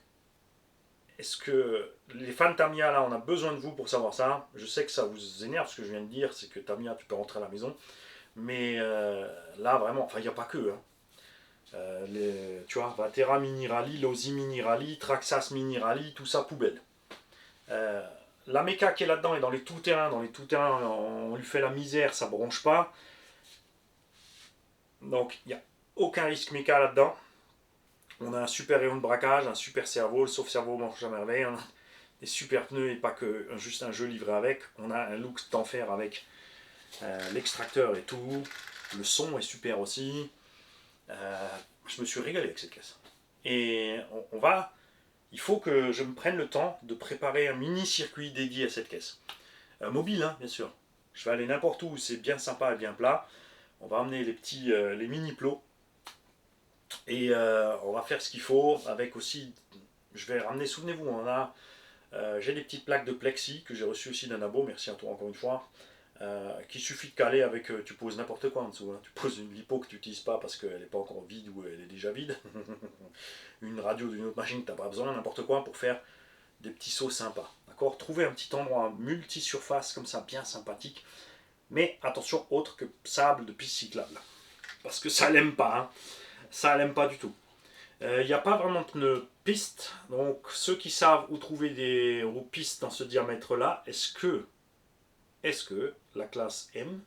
S1: est-ce que les fans Tamiya, là, on a besoin de vous pour savoir ça? Je sais que ça vous énerve ce que je viens de dire, c'est que Tamiya, tu peux rentrer à la maison. Mais là, vraiment, enfin, il n'y a pas que. Hein. Tu vois, Vatera Mini Rally, Losi Mini Rally, Traxxas Mini Rally, tout ça poubelle. La méca qui est là-dedans est dans les tout-terrains. Dans les tout-terrains, on lui fait la misère, ça bronche pas. Donc, il n'y a aucun risque méca là-dedans. On a un super rayon de braquage, un super cerveau, le sauve-cerveau marche à merveille. On a des super pneus et pas que juste un jeu livré avec. On a un look d'enfer avec l'extracteur et tout. Le son est super aussi. Je me suis régalé avec cette caisse. Et il faut que je me prenne le temps de préparer un mini-circuit dédié à cette caisse. Mobile, hein, bien sûr. Je vais aller n'importe où c'est bien sympa et bien plat. On va amener les mini-plots. Et on va faire ce qu'il faut. Avec aussi, je vais ramener, souvenez-vous, j'ai des petites plaques de plexi que j'ai reçues aussi d'un abo. Merci à toi encore une fois. Qu'il suffit de caler avec, tu poses n'importe quoi en dessous, hein. Tu poses une lipo que tu n'utilises pas parce qu'elle n'est pas encore vide ou elle est déjà vide, une radio d'une autre machine que tu n'as pas besoin, n'importe quoi pour faire des petits sauts sympas, d'accord. Trouver un petit endroit multi-surface comme ça, bien sympathique, mais attention, autre que sable de piste cyclable, parce que ça l'aime pas, hein. Ça l'aime pas du tout. Il n'y a pas vraiment de pneus piste, donc ceux qui savent où trouver des roues pistes dans ce diamètre là, est-ce que la classe M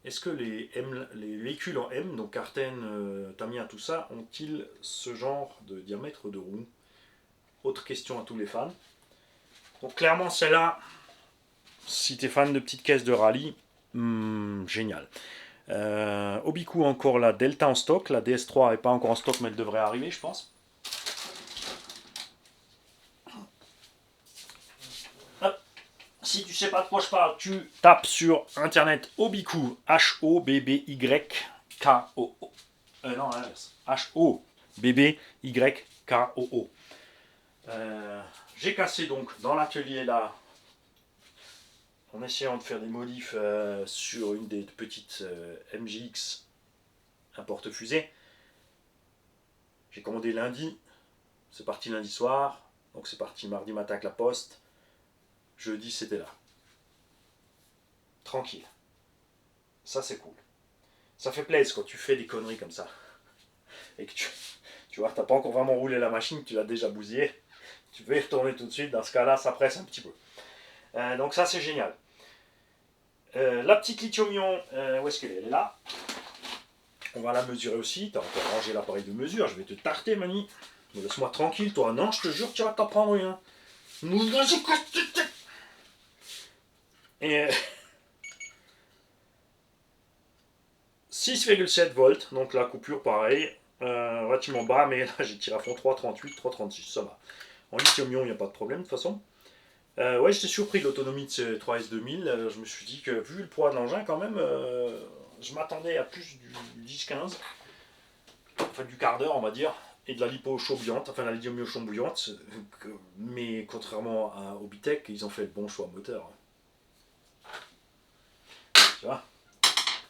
S1: est-ce que les véhicules en M, donc Carten, Tamiya, tout ça, ont-ils ce genre de diamètre de roue? Autre question à tous les fans. Donc clairement, celle-là, si tu es fan de petites caisses de rallye, génial. Obiku encore la Delta en stock. La DS3 n'est pas encore en stock, mais elle devrait arriver, je pense. Hop. Si tu sais pas de quoi je parle, tu tapes sur internet Obiku, H-O-B-B-Y-K-O-O. Non, H-O-B-B-Y-K-O-O. J'ai cassé donc dans l'atelier là, en essayant de faire des modifs sur une des petites MGX, un porte-fusée. J'ai commandé lundi, c'est parti lundi soir, donc c'est parti mardi matin avec la poste. Jeudi c'était là. Tranquille. Ça c'est cool. Ça fait plaisir quand tu fais des conneries comme ça. Et que tu vois, t'as pas encore vraiment roulé la machine, tu l'as déjà bousillé. Tu peux y retourner tout de suite, dans ce cas-là, ça presse un petit peu. Donc ça c'est génial. La petite lithium-ion, où est-ce qu'elle est? Elle est là. On va la mesurer aussi. Tu as encore rangé l'appareil de mesure. Je vais te tarter, Mani. Laisse-moi tranquille, toi. Non, je te jure, tu vas t'en prendre rien. Et 6,7 volts. Donc la coupure, pareil. Relativement bas, mais là, j'ai tiré à fond 3,38, 3,36. Ça va. En lithium-ion, il n'y a pas de problème, de toute façon. Ouais, j'étais surpris de l'autonomie de ce 3S 2000. Je me suis dit que, vu le poids de l'engin, quand même, je m'attendais à plus du 10-15. Enfin, du quart d'heure, on va dire. Et de la lipo chaud bouillante, enfin la lithium chaud bouillante. Mais contrairement à Obitech, ils ont fait le bon choix moteur. Tu vois?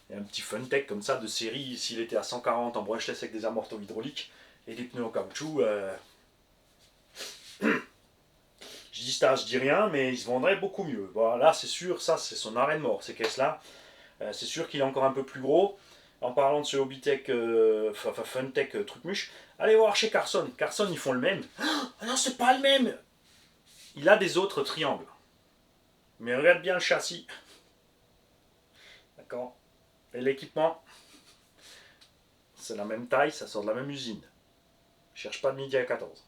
S1: Il y a un petit Funtech comme ça de série, s'il était à 140 en brushless avec des amortisseurs hydrauliques et des pneus en caoutchouc. Je dis ça, je dis rien, mais il se vendrait beaucoup mieux. Voilà, c'est sûr, ça c'est son arrêt de mort, ces caisses-là. C'est sûr qu'il est encore un peu plus gros. En parlant de ce Hobbytech, Funtech Trucmuche, allez voir chez Carson. Carson, ils font le même. Ah non, c'est pas le même. Il a des autres triangles. Mais regarde bien le châssis. D'accord. Et l'équipement, c'est la même taille, ça sort de la même usine. Je cherche pas de midi à 14.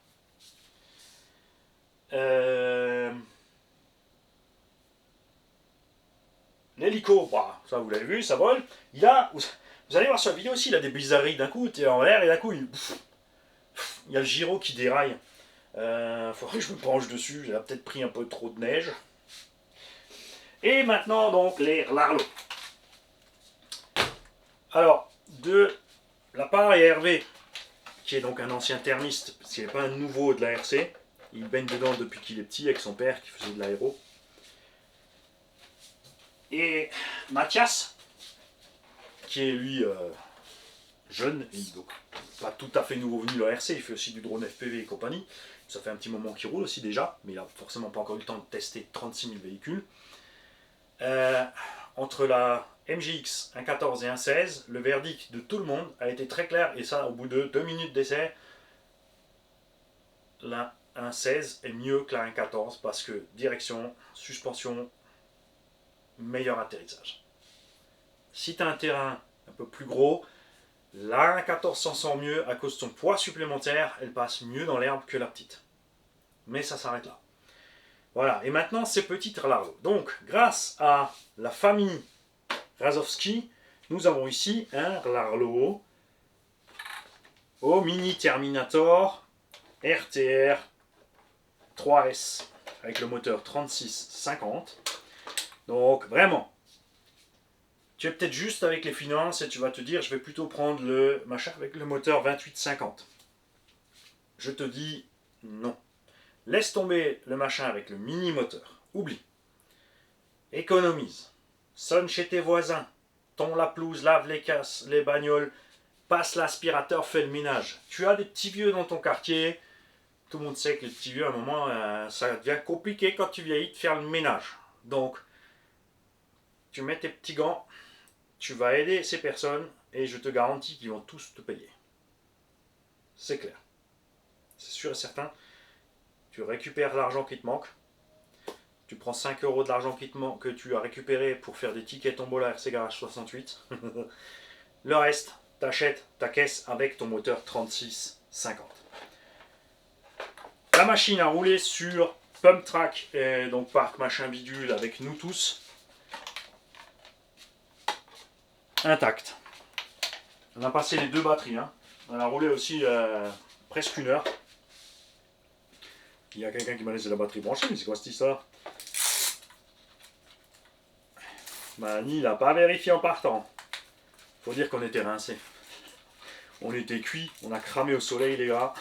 S1: L'hélico, bah, ça vous l'avez vu, ça vole. Il a, vous allez voir sur la vidéo aussi, il a des bizarreries. D'un coup, tu es en l'air et d'un coup, il y a le gyro qui déraille. Faudrait que je me penche dessus, j'ai peut-être pris un peu trop de neige. Et maintenant, donc, les Larlo. Alors, de la part Hervé, qui est donc un ancien thermiste, parce qu'il n'est pas un nouveau de la RC, il baigne dedans depuis qu'il est petit avec son père qui faisait de l'aéro. Et Mathias, qui est lui jeune, et donc pas tout à fait nouveau venu de la RC, il fait aussi du drone FPV et compagnie. Ça fait un petit moment qu'il roule aussi déjà, mais il n'a forcément pas encore eu le temps de tester 36 000 véhicules. Entre la MGX 1.14 et 1.16, le verdict de tout le monde a été très clair, et ça au bout de 2 minutes d'essai, la 1.16 est mieux que la 1.14 parce que direction, suspension, meilleur atterrissage. Si tu as un terrain un peu plus gros, la 1.14 s'en sort mieux à cause de son poids supplémentaire, elle passe mieux dans l'herbe que la petite. Mais ça s'arrête là. Voilà, et maintenant ces petites Larlo. Donc, grâce à la famille Razowski, nous avons ici un Larlo au Mini Terminator RTR 3S avec le moteur 3650. Donc, vraiment, tu es peut-être juste avec les finances et tu vas te dire je vais plutôt prendre le machin avec le moteur 2850. Je te dis non. Laisse tomber le machin avec le mini moteur. Oublie. Économise. Sonne chez tes voisins. Tombe la pelouse, lave les casses, les bagnoles. Passe l'aspirateur, fais le ménage. Tu as des petits vieux dans ton quartier. Tout le monde sait que les petits vieux, à un moment, ça devient compliqué quand tu vieillis de faire le ménage. Donc, tu mets tes petits gants. Tu vas aider ces personnes et je te garantis qu'ils vont tous te payer. C'est clair. C'est sûr et certain. Tu récupères l'argent qui te manque. Tu prends 5 euros de l'argent que tu as récupéré pour faire des tickets tombola RC Garage 68. Le reste, t'achètes ta caisse avec ton moteur 3650. La machine a roulé sur Pump Track, et donc parc machin bidule avec nous tous. Intact. On a passé les 2 batteries. Hein. On a roulé aussi presque 1 heure. Il y a quelqu'un qui m'a laissé la batterie branchée, mais c'est quoi cette histoire? Mani, il n'a pas vérifié en partant. Faut dire qu'on était rincés. On était cuits, on a cramé au soleil les gars.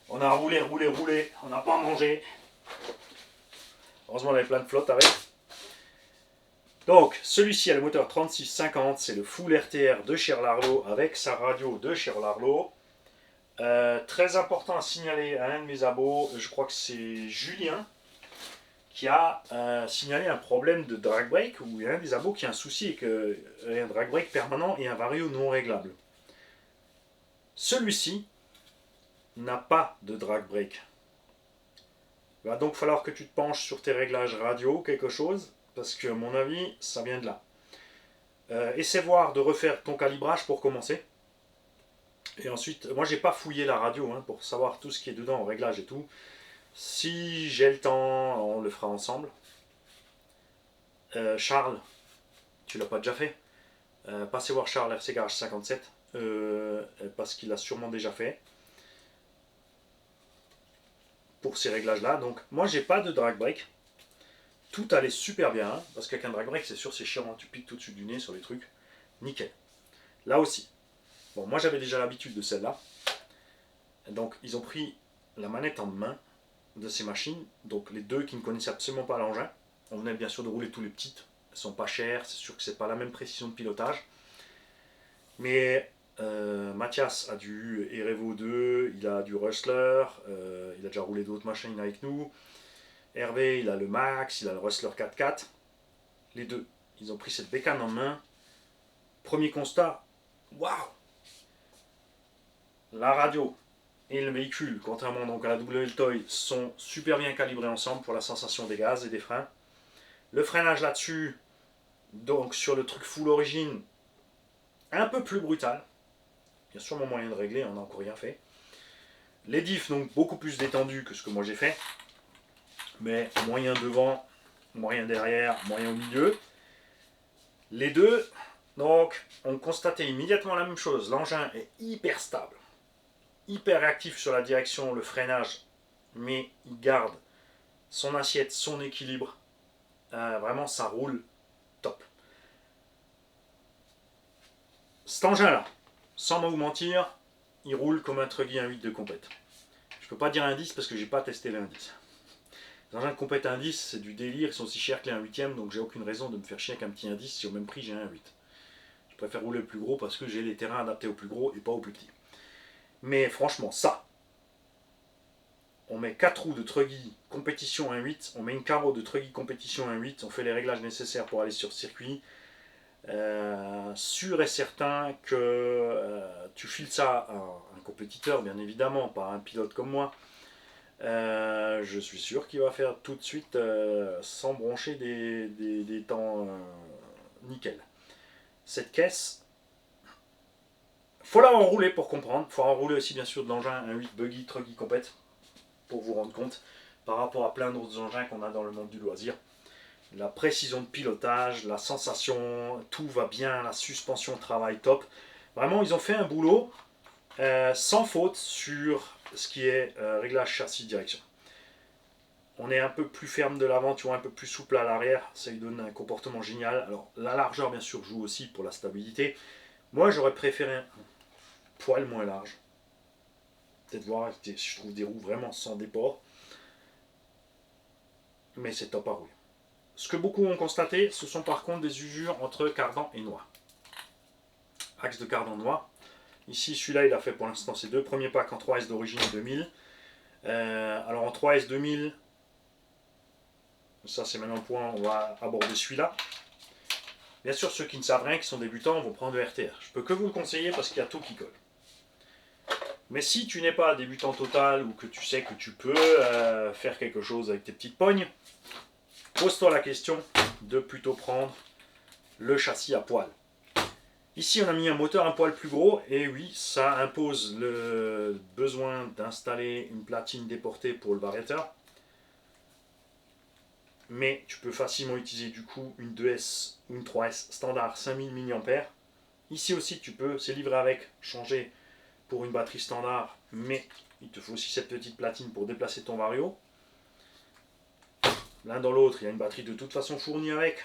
S1: On a roulé, on n'a pas mangé. Heureusement on avait plein de flotte avec. Donc celui-ci a le moteur 3650, c'est le full RTR de Charles-Arlot avec sa radio de Charles-Arlot. Très important à signaler à un de mes abos, je crois que c'est Julien, qui a signalé un problème de drag brake, où il y a un des abos qui a un souci avec un drag brake permanent et un vario non réglable. Celui-ci n'a pas de drag brake. Il va donc falloir que tu te penches sur tes réglages radio, quelque chose, parce que à mon avis, ça vient de là. Essaie voir de refaire ton calibrage pour commencer. Et ensuite, moi j'ai pas fouillé la radio hein, pour savoir tout ce qui est dedans, réglage et tout. Si j'ai le temps, on le fera ensemble. Charles, tu l'as pas déjà fait. Passez voir Charles RC Garage 57, parce qu'il a sûrement déjà fait. Pour ces réglages là. Donc moi j'ai pas de drag brake. Tout allait super bien, hein, parce qu'avec un drag brake c'est sûr c'est chiant, hein, tu piques tout dessus du nez sur les trucs. Nickel. Là aussi. Bon moi j'avais déjà l'habitude de celle-là. Donc ils ont pris la manette en main de ces machines, donc les deux qui ne connaissaient absolument pas l'engin. On venait bien sûr de rouler tous les petites, elles sont pas chères, c'est sûr que c'est pas la même précision de pilotage. Mais Mathias a du Erevo 2, il a du Rustler, il a déjà roulé d'autres machines avec nous. Hervé, il a le Max, il a le Rustler 4x4. Les deux, ils ont pris cette bécane en main. Premier constat, waouh! La radio et le véhicule, contrairement donc à la WL-Toy, sont super bien calibrés ensemble pour la sensation des gaz et des freins. Le freinage là-dessus, donc sur le truc full origine, un peu plus brutal. Il y a sûrement moyen de régler, on n'a encore rien fait. Les diffs donc beaucoup plus détendus que ce que moi j'ai fait. Mais moyen devant, moyen derrière, moyen au milieu. Les deux, donc, ont constaté immédiatement la même chose. L'engin est hyper stable. Hyper réactif sur la direction, le freinage, mais il garde son assiette, son équilibre. Vraiment, ça roule top. Cet engin-là, sans vous mentir, il roule comme un Truggy 1.8 de compète. Je peux pas dire un 10 parce que j'ai pas testé le 1.10. Les engins de compète 1.10, c'est du délire, ils sont aussi chers que les 1.8e, donc j'ai aucune raison de me faire chier avec un petit 1.10 si au même prix j'ai un 1.8. Je préfère rouler le plus gros parce que j'ai les terrains adaptés au plus gros et pas au plus petit. Mais franchement, ça, on met 4 roues de Truggy compétition 1.8, on met une carreau de Truggy compétition 1.8, on fait les réglages nécessaires pour aller sur circuit. Sûr et certain que tu files ça à un compétiteur, bien évidemment, pas à un pilote comme moi. Je suis sûr qu'il va faire tout de suite sans broncher des temps nickel. Cette caisse, faut la enrouler pour comprendre. Faut enrouler aussi bien sûr de l'engin 1.8 buggy Truggy compète pour vous rendre compte par rapport à plein d'autres engins qu'on a dans le monde du loisir. La précision de pilotage, la sensation, tout va bien, la suspension travaille top. Vraiment, ils ont fait un boulot sans faute sur ce qui est réglage châssis direction. On est un peu plus ferme de l'avant, tu vois, un peu plus souple à l'arrière, ça lui donne un comportement génial. Alors la largeur bien sûr joue aussi pour la stabilité. Moi j'aurais préféré un poil moins large. Peut-être voir, je trouve des roues vraiment sans déport. Mais c'est top à rouler. Ce que beaucoup ont constaté, ce sont par contre des usures entre cardan et noix. Axe de cardan noix. Ici, celui-là, il a fait pour l'instant ses deux premiers packs en 3S d'origine 2000. Alors en 3S 2000, ça c'est maintenant le point, on va aborder celui-là. Bien sûr, ceux qui ne savent rien, qui sont débutants, vont prendre le RTR. Je peux que vous le conseiller parce qu'il y a tout qui colle. Mais si tu n'es pas débutant total ou que tu sais que tu peux faire quelque chose avec tes petites pognes, pose-toi la question de plutôt prendre le châssis à poil. Ici, on a mis un moteur un poil plus gros, et oui, ça impose le besoin d'installer une platine déportée pour le variateur. Mais tu peux facilement utiliser du coup une 2S ou une 3S standard 5000 mAh. Ici aussi, tu peux, c'est livré avec, changer pour une batterie standard, mais il te faut aussi cette petite platine pour déplacer ton vario. L'un dans l'autre, il y a une batterie de toute façon fournie avec.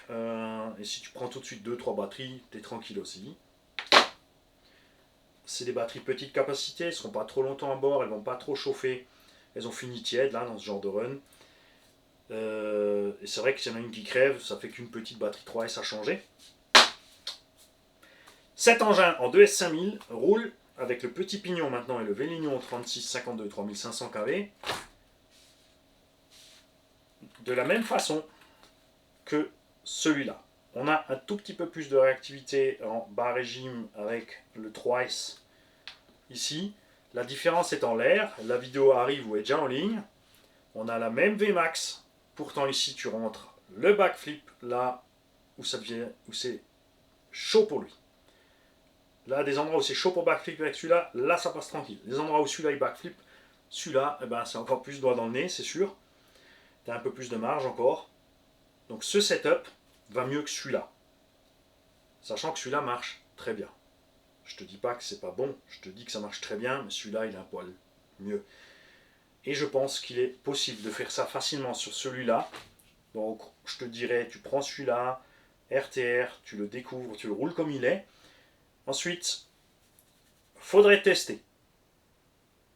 S1: Et si tu prends tout de suite 2-3 batteries, tu es tranquille aussi. C'est des batteries petite capacité, elles ne seront pas trop longtemps à bord, elles ne vont pas trop chauffer. Elles ont fini tièdes là dans ce genre de run. Et c'est vrai que s'il y en a une qui crève, ça fait qu'une petite batterie 3S à changer. Cet engin en 2S5000 roule avec le petit pignon maintenant et le Vélignon 3652 3500 kV de la même façon que celui-là. On a un tout petit peu plus de réactivité en bas régime avec le 3S ici. La différence est en l'air. La vidéo arrive ou est déjà en ligne. On a la même Vmax. Pourtant ici tu rentres le backflip là où ça devient, où c'est chaud pour lui. Là, des endroits où c'est chaud pour backflip avec celui-là, là ça passe tranquille. Les endroits où celui-là il backflip, celui-là, eh ben, c'est encore plus doigt dans le nez, c'est sûr. Tu as un peu plus de marge encore. Donc ce setup va mieux que celui-là. Sachant que celui-là marche très bien. Je te dis pas que c'est pas bon, je te dis que ça marche très bien, mais celui-là il a un poil mieux. Et je pense qu'il est possible de faire ça facilement sur celui-là. Donc je te dirais, tu prends celui-là, RTR, tu le découvres, tu le roules comme il est. Ensuite, faudrait tester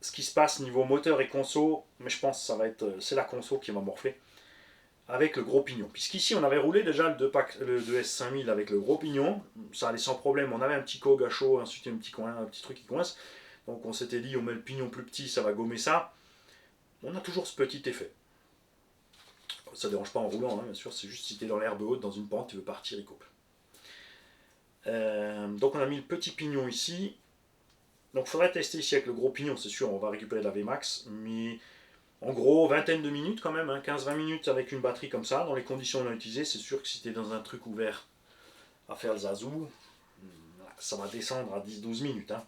S1: ce qui se passe niveau moteur et conso, mais je pense que ça va être, c'est la conso qui va morfler avec le gros pignon. Puisqu'ici on avait roulé déjà le 2S5000 avec le gros pignon, ça allait sans problème, on avait un petit cog à chaud, ensuite un petit truc qui coince, donc on s'était dit on met le pignon plus petit, ça va gommer ça. On a toujours ce petit effet. Ça ne dérange pas en roulant, hein, bien sûr, c'est juste si tu es dans l'herbe haute, dans une pente, tu veux partir, il coupe. Donc on a mis le petit pignon ici. Donc il faudrait tester ici avec le gros pignon, c'est sûr, on va récupérer de la Vmax, mais en gros, vingtaine de minutes quand même, hein, 15-20 minutes avec une batterie comme ça, dans les conditions qu'on a utilisées, c'est sûr que si tu es dans un truc ouvert à faire le zazou, ça va descendre à 10-12 minutes. Hein.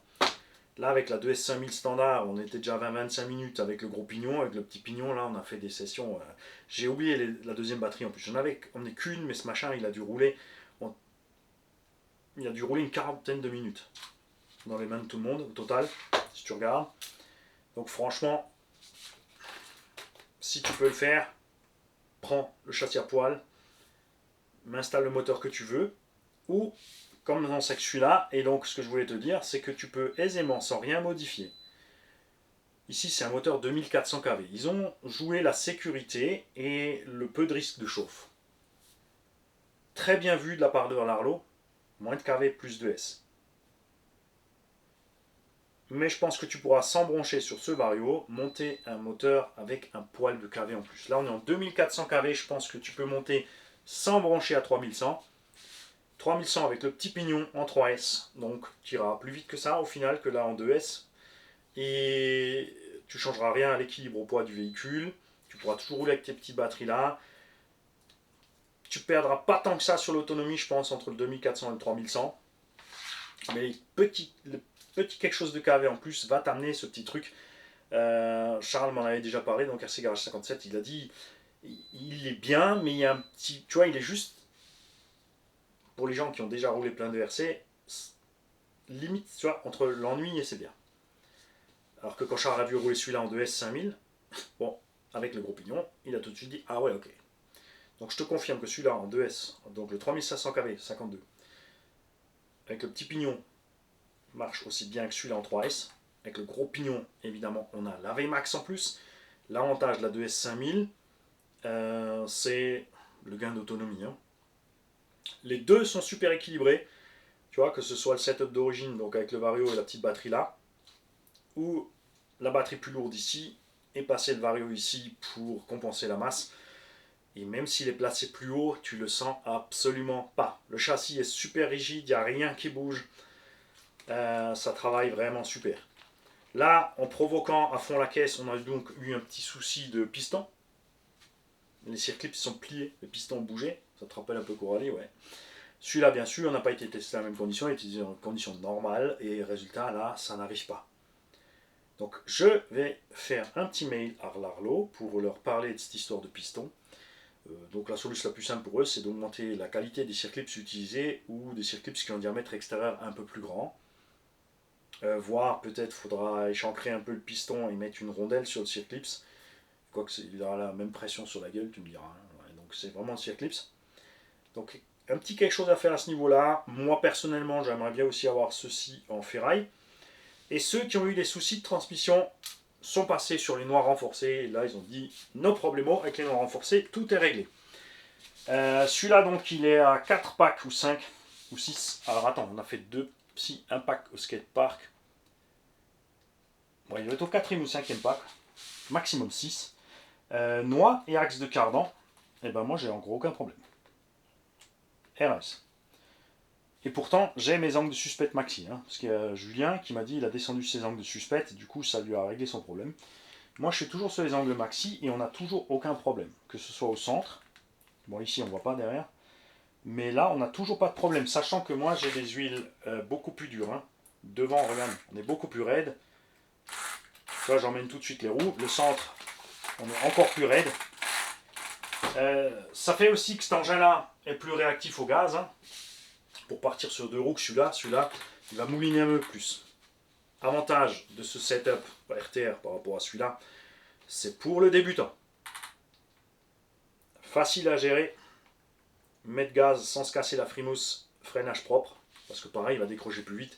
S1: Là, avec la 2S5000 standard, on était déjà à 20-25 minutes avec le gros pignon, avec le petit pignon, là, on a fait des sessions. J'ai oublié la deuxième batterie en plus, j'en avais emmené qu'une, mais ce machin, il a dû rouler. Il a dû rouler une quarantaine de minutes dans les mains de tout le monde, au total, si tu regardes. Donc franchement, si tu peux le faire, prends le châssis à poil, m'installe le moteur que tu veux, ou comme dans celui-là, et donc ce que je voulais te dire, c'est que tu peux aisément, sans rien modifier. Ici, c'est un moteur 2400 kV. Ils ont joué la sécurité et le peu de risque de chauffe. Très bien vu de la part de Larlo, moins de kV, plus de S. Mais je pense que tu pourras, sans broncher sur ce Vario, monter un moteur avec un poil de kV en plus. Là, on est en 2400 kV, je pense que tu peux monter sans brancher à 3100. 3100 avec le petit pignon en 3S, donc tu iras plus vite que ça au final que là en 2S. Et tu changeras rien à l'équilibre au poids du véhicule. Tu pourras toujours rouler avec tes petites batteries là. Tu perdras pas tant que ça sur l'autonomie, je pense, entre le 2400 et le 3100. Mais le petit quelque chose de KV en plus va t'amener ce petit truc. Charles m'en avait déjà parlé, donc RC Garage 57, il a dit il est bien, mais il y a un petit. Tu vois, il est juste. Pour les gens qui ont déjà roulé plein de RC, limite, tu vois, entre l'ennui et c'est bien. Alors que quand Charles a vu rouler celui-là en 2S 5000, bon, avec le gros pignon, il a tout de suite dit ah ouais, ok. Donc je te confirme que celui-là en 2S, donc le 3500 kV 52, avec le petit pignon, marche aussi bien que celui-là en 3S. Avec le gros pignon, évidemment, on a la Vmax en plus. L'avantage de la 2S 5000, c'est le gain d'autonomie. Hein. Les deux sont super équilibrés. Tu vois, que ce soit le setup d'origine, donc avec le Vario et la petite batterie là, ou la batterie plus lourde ici, et passer le Vario ici pour compenser la masse. Et même s'il est placé plus haut, tu le sens absolument pas. Le châssis est super rigide, il n'y a rien qui bouge. Ça travaille vraiment super. Là, en provoquant à fond la caisse, on a donc eu un petit souci de piston. Les circlips sont pliés, les pistons ont bougé. Ça te rappelle un peu Coralie, ouais. Celui-là, bien sûr, n'a pas été testé dans la même condition, il a été testé en conditions normales, et résultat, là, ça n'arrive pas. Donc, je vais faire un petit mail à Larlo pour leur parler de cette histoire de piston. Donc, la solution la plus simple pour eux, c'est d'augmenter la qualité des circlips utilisés ou des circlips qui ont un diamètre extérieur un peu plus grand. Voire peut-être faudra échancrer un peu le piston et mettre une rondelle sur le circlips. Quoique il aura la même pression sur la gueule, tu me diras. Hein. Ouais, donc c'est vraiment le circlips. Donc un petit quelque chose à faire à ce niveau-là. Moi personnellement, j'aimerais bien aussi avoir ceci en ferraille. Et ceux qui ont eu des soucis de transmission sont passés sur les noirs renforcés. Et là, ils ont dit no problemo, avec les noirs renforcés, tout est réglé. Celui-là, donc, il est à 4 packs ou 5 ou 6. Alors attends, on a fait un pack au skatepark. Bon, il doit être au 4e ou 5e pack. Maximum 6. Noix et axe de cardan. Et ben moi, j'ai en gros aucun problème. RS. Et pourtant, j'ai mes angles de suspect maxi. Hein, parce qu'il y a Julien qui m'a dit qu'il a descendu ses angles de suspect. Et du coup, ça lui a réglé son problème. Moi, je suis toujours sur les angles maxi et on n'a toujours aucun problème. Que ce soit au centre. Bon, ici, on ne voit pas derrière. Mais là, on n'a toujours pas de problème. Sachant que moi, j'ai des huiles beaucoup plus dures. Hein. Devant, regarde, on est beaucoup plus raide. Là, j'emmène tout de suite les roues. Le centre, on est encore plus raide. Ça fait aussi que cet engin-là est plus réactif au gaz. Hein. Pour partir sur 2 roues que celui-là, il va mouliner un peu plus. Avantage de ce setup RTR par rapport à celui-là, c'est pour le débutant. Facile à gérer. Mettre gaz sans se casser la frimousse, freinage propre. Parce que pareil, il va décrocher plus vite.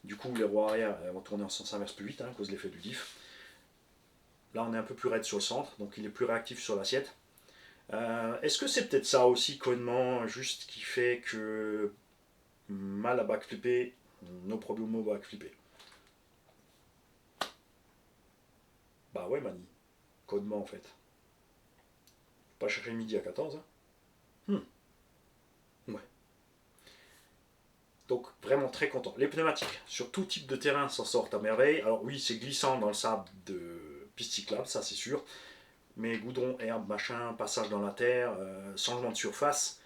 S1: Du coup, les roues arrière vont tourner en sens inverse plus vite, hein, à cause de l'effet du diff. Là, on est un peu plus raide sur le centre, donc il est plus réactif sur l'assiette. Est-ce que c'est peut-être ça aussi, connement, juste qui fait que mal à backflipper, no problemo backflipper? Bah ouais, Mani. Codement en fait. Pas chercher midi à 14. Hein. Ouais. Donc vraiment très content. Les pneumatiques, sur tout type de terrain, s'en sortent à merveille. Alors oui, c'est glissant dans le sable de piste cyclable, ça c'est sûr. Mais goudron, herbe, machin, passage dans la terre, changement de surface,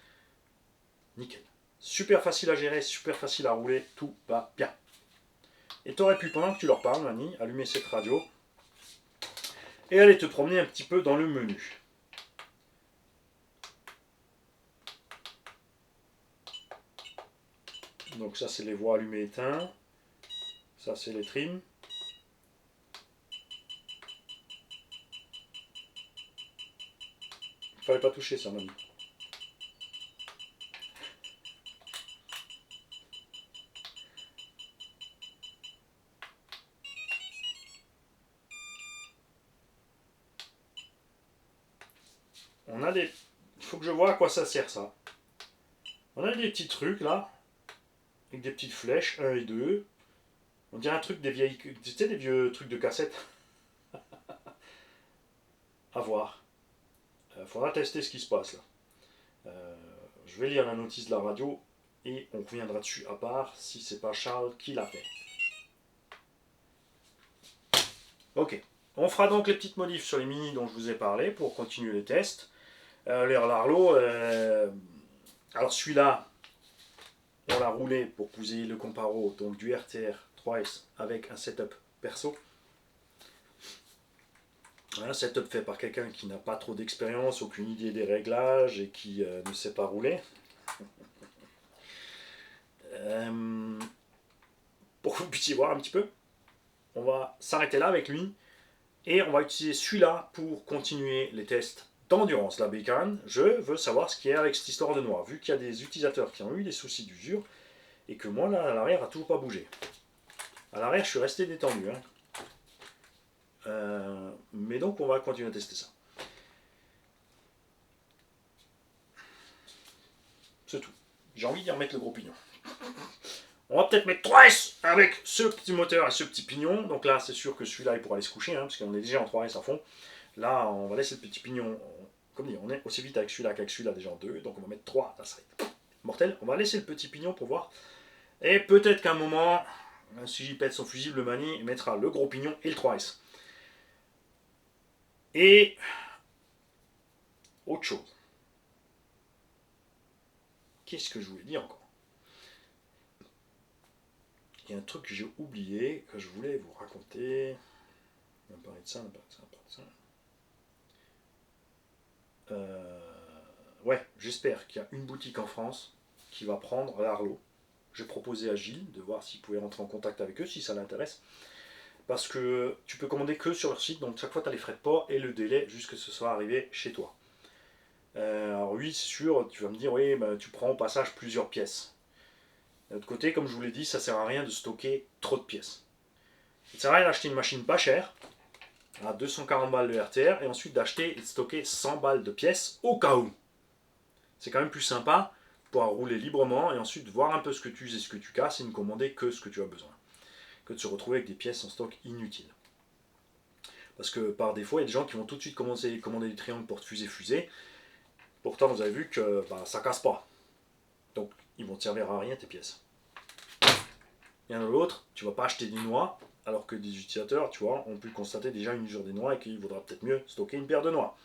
S1: nickel. Super facile à gérer, super facile à rouler, tout va bien. Et tu aurais pu, pendant que tu leur parles, Mani, allumer cette radio et aller te promener un petit peu dans le menu. Donc ça c'est les voies allumées éteintes, ça c'est les trims. Fallait pas toucher ça, Mani. On a des... Il faut que je vois à quoi ça sert ça. On a des petits trucs là, avec des petites flèches, 1 et 2. On dirait un truc des vieilles... Tu sais, des vieux trucs de cassette. À voir. Faudra tester ce qui se passe là. Je vais lire la notice de la radio et on reviendra dessus à part si c'est pas Charles qui l'a fait. Ok. On fera donc les petites modifs sur les mini dont je vous ai parlé pour continuer les tests. Les Larlo, alors celui-là, on l'a roulé pour poser le comparo donc du RTR 3S avec un setup perso. Un setup fait par quelqu'un qui n'a pas trop d'expérience, aucune idée des réglages et qui ne sait pas rouler. Pour que vous puissiez voir un petit peu, on va s'arrêter là avec lui et on va utiliser celui-là pour continuer les tests d'endurance. La bécane, je veux savoir ce qu'il y a avec cette histoire de noix, vu qu'il y a des utilisateurs qui ont eu des soucis d'usure et que moi là à l'arrière a toujours pas bougé. À l'arrière je suis resté détendu. Hein. Mais donc on va continuer à tester ça. C'est tout. J'ai envie d'y remettre le gros pignon. On va peut-être mettre 3S avec ce petit moteur et ce petit pignon. Donc là, c'est sûr que celui-là, il pourra aller se coucher, hein, parce qu'on est déjà en 3S à fond. Là, on va laisser le petit pignon. Comme dit, on est aussi vite avec celui-là qu'avec celui-là, déjà en 2. Donc on va mettre 3. Là, ça va être mortel. On va laisser le petit pignon pour voir. Et peut-être qu'à un moment, Si j'y pète son fusible, le Mani mettra le gros pignon et le 3S. Et autre chose. Qu'est-ce que je voulais dire encore? Il y a un truc que j'ai oublié, que je voulais vous raconter. On va parler de ça, on va parler de ça, on va parler de ça. Ouais, j'espère qu'il y a une boutique en France qui va prendre l'Arlo. J'ai proposé à Gilles de voir s'il pouvait rentrer en contact avec eux, si ça l'intéresse. Parce que tu peux commander que sur leur site, donc chaque fois tu as les frais de port et le délai jusqu'à ce que ce soit arrivé chez toi. Alors oui, c'est sûr, tu vas me dire, oui, bah, tu prends au passage plusieurs pièces. D'un autre côté, comme je vous l'ai dit, ça sert à rien de stocker trop de pièces. Ça sert à rien d'acheter une machine pas chère, à 240 balles de RTR, et ensuite d'acheter et de stocker 100 balles de pièces au cas où. C'est quand même plus sympa de pouvoir rouler librement et ensuite voir un peu ce que tu uses et ce que tu casses et ne commander que ce que tu as besoin. Que de se retrouver avec des pièces en stock inutiles. Parce que par défaut, il y a des gens qui vont tout de suite commander des triangles porte-fusée. Pourtant, vous avez vu que ça casse pas. Donc, ils vont te servir à rien tes pièces. Il y en a l'autre, tu vas pas acheter des noix, alors que des utilisateurs, tu vois, ont pu constater déjà une usure des noix et qu'il vaudra peut-être mieux stocker une paire de noix.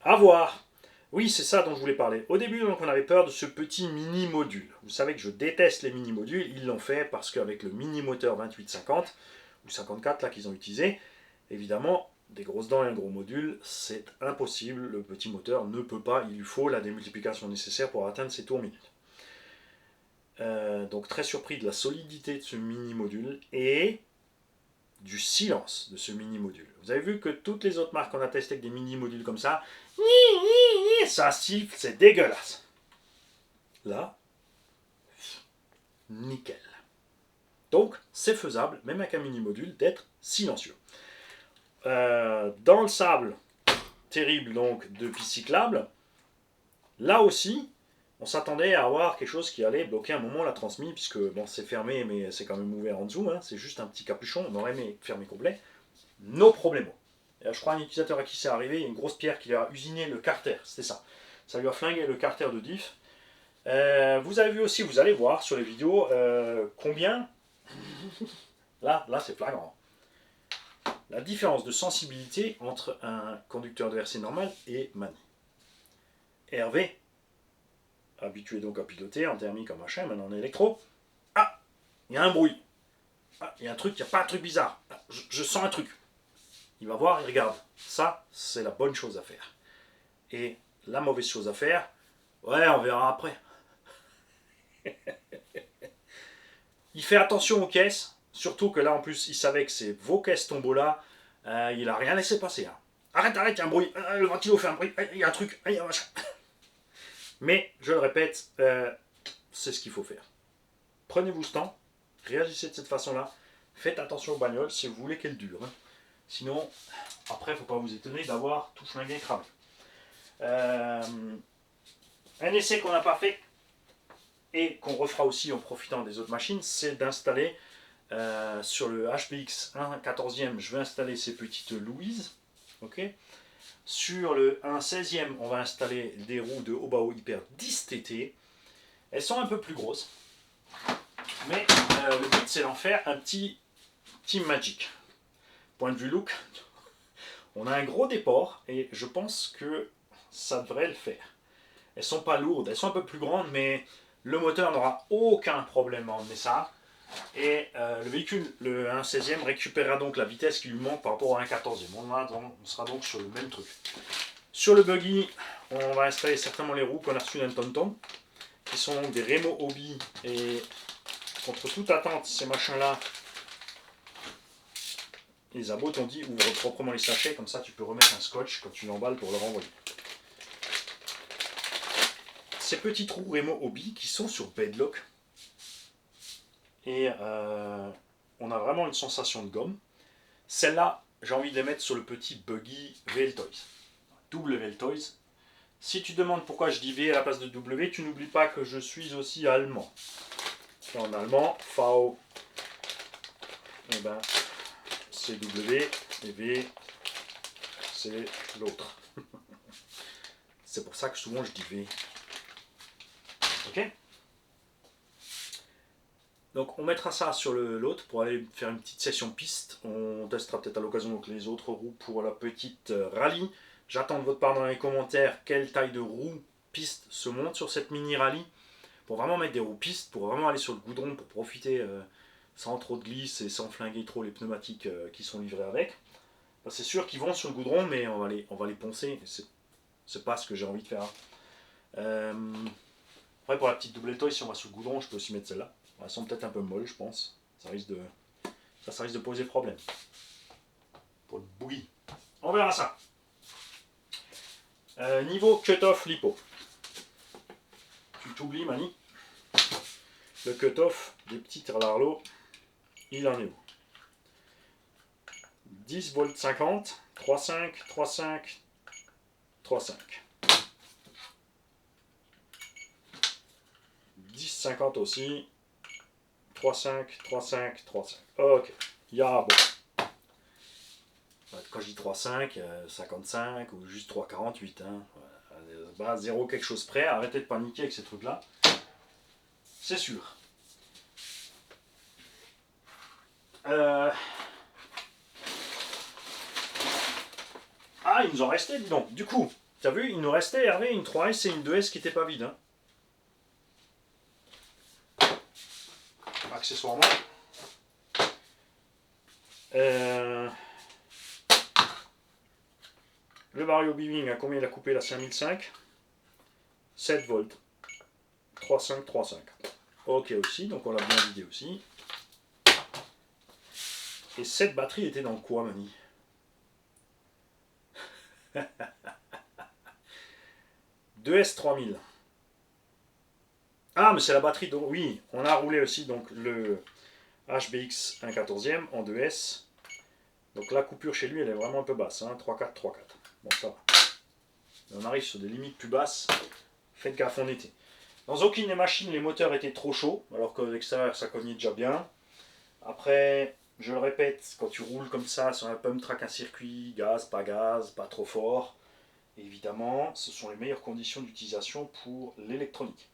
S1: À voir. Oui, c'est ça dont je voulais parler. Au début, donc, on avait peur de ce petit mini-module. Vous savez que je déteste les mini-modules. Ils l'ont fait parce qu'avec le mini-moteur 2850, ou 54 là qu'ils ont utilisé, évidemment, des grosses dents et un gros module, c'est impossible. Le petit moteur ne peut pas, il lui faut la démultiplication nécessaire pour atteindre ses tours minutes. Donc très surpris de la solidité de ce mini-module et du silence de ce mini-module. Vous avez vu que toutes les autres marques qu'on a testées avec des mini-modules comme ça siffle, c'est dégueulasse. Là, nickel. Donc c'est faisable, même avec un mini-module, d'être silencieux. Dans le sable, terrible donc de piste cyclable, là aussi, on s'attendait à avoir quelque chose qui allait bloquer un moment la transmise, puisque bon, c'est fermé, mais c'est quand même ouvert en dessous, hein, c'est juste un petit capuchon, on aurait aimé fermer complet. No problemo. Je crois un utilisateur à qui c'est arrivé, il y a une grosse pierre qui lui a usiné le carter, c'était ça. Ça lui a flingué le carter de diff. Vous avez vu aussi, vous allez voir sur les vidéos, combien, là c'est flagrant, la différence de sensibilité entre un conducteur de RC normal et Mani. Hervé, habitué donc à piloter en thermique, en machin, maintenant en électro. Ah, il y a un bruit. Ah, il y a un truc, il n'y a pas un truc bizarre. Ah, je sens un truc. Il va voir, il regarde. Ça, c'est la bonne chose à faire. Et la mauvaise chose à faire, ouais, on verra après. Il fait attention aux caisses, surtout que là, en plus, il savait que c'est vos caisses tombola. Il n'a rien laissé passer. Hein. Arrête, il y a un bruit. Le ventilo fait un bruit. Il y a un truc. Il y a un machin. Mais, je le répète, c'est ce qu'il faut faire. Prenez-vous ce temps, réagissez de cette façon-là, faites attention aux bagnoles si vous voulez qu'elles durent. Hein. Sinon, après, il ne faut pas vous étonner d'avoir tout flingué et cramé. Un essai qu'on n'a pas fait et qu'on refera aussi en profitant des autres machines, c'est d'installer sur le HBX 1/14e, je vais installer ces petites Louise. Okay. Sur le 1/16e, on va installer des roues de Obao Hyper 10 TT. Elles sont un peu plus grosses. Mais le but, c'est d'en faire un petit Team Magic. Point de vue look, on a un gros déport et je pense que ça devrait le faire. Elles sont pas lourdes, elles sont un peu plus grandes, mais le moteur n'aura aucun problème à emmener ça. Et le véhicule, le 1/16e, récupérera donc la vitesse qui lui manque par rapport à un 14e. On sera donc sur le même truc. Sur le buggy, on va installer certainement les roues qu'on a reçues d'un Tonton, qui sont des Remo Hobby. Et contre toute attente, ces machins-là, les abots t'ont dit ouvre proprement les sachets, comme ça tu peux remettre un scotch quand tu l'emballes pour le renvoyer. Ces petits trous Remo Hobby qui sont sur bedlock. Et on a vraiment une sensation de gomme. Celle-là, j'ai envie de les mettre sur le petit buggy VL-Toys. Double VL-Toys. Si tu demandes pourquoi je dis V à la place de W, tu n'oublies pas que je suis aussi allemand. Et en allemand, V, et ben, c'est W et V, c'est l'autre. C'est pour ça que souvent je dis V. Ok ? Donc on mettra ça sur l'autre pour aller faire une petite session piste. On testera peut-être à l'occasion donc les autres roues pour la petite rallye. J'attends de votre part dans les commentaires quelle taille de roue piste se monte sur cette mini rallye. Pour vraiment mettre des roues pistes, pour vraiment aller sur le goudron, pour profiter sans trop de glisse et sans flinguer trop les pneumatiques qui sont livrés avec. Enfin, c'est sûr qu'ils vont sur le goudron, mais on va les poncer. C'est pas ce que j'ai envie de faire. Après, pour la petite double toy, si on va sur le goudron, je peux aussi mettre celle-là. Elles sont peut-être un peu molles, je pense. Ça risque de poser problème. Pour le bouilli. On verra ça. Niveau cut-off lipo. Tu t'oublies, Mani. Le cut-off des petits Larlo, il en est où? 10 volts 50, 3,5, 3,5, 3,5. 10, 50 aussi. 3,5, 3,5, 3,5. Ok. Il y a bon. Quand je dis 3,5, 55 ou juste 3,48. Hein. Bah, 0 quelque chose près. Arrêtez de paniquer avec ces trucs-là. C'est sûr. Ah, il nous en restait, dis donc. Du coup, t'as vu, il nous restait, Hervé, une 3S et une 2S qui n'étaient pas vides. Hein. Accessoirement. Le Vario Biving, à combien il a coupé la 5005? 7 volts. 3,5, 3,5. Ok aussi, donc on l'a bien vidé aussi. Et cette batterie était dans quoi, Mani? Deux S3000. Ah, mais c'est la batterie. Donc, oui, on a roulé aussi donc le HBX 1/14e en 2S. Donc la coupure chez lui, elle est vraiment un peu basse. Hein, 3,4, 3,4. Bon, ça va. On arrive sur des limites plus basses. Faites gaffe en été. Dans aucune des machines, les moteurs étaient trop chauds, alors qu'à l'extérieur, ça cognait déjà bien. Après, je le répète, quand tu roules comme ça sur un pump track, un circuit, gaz, pas trop fort, évidemment, ce sont les meilleures conditions d'utilisation pour l'électronique.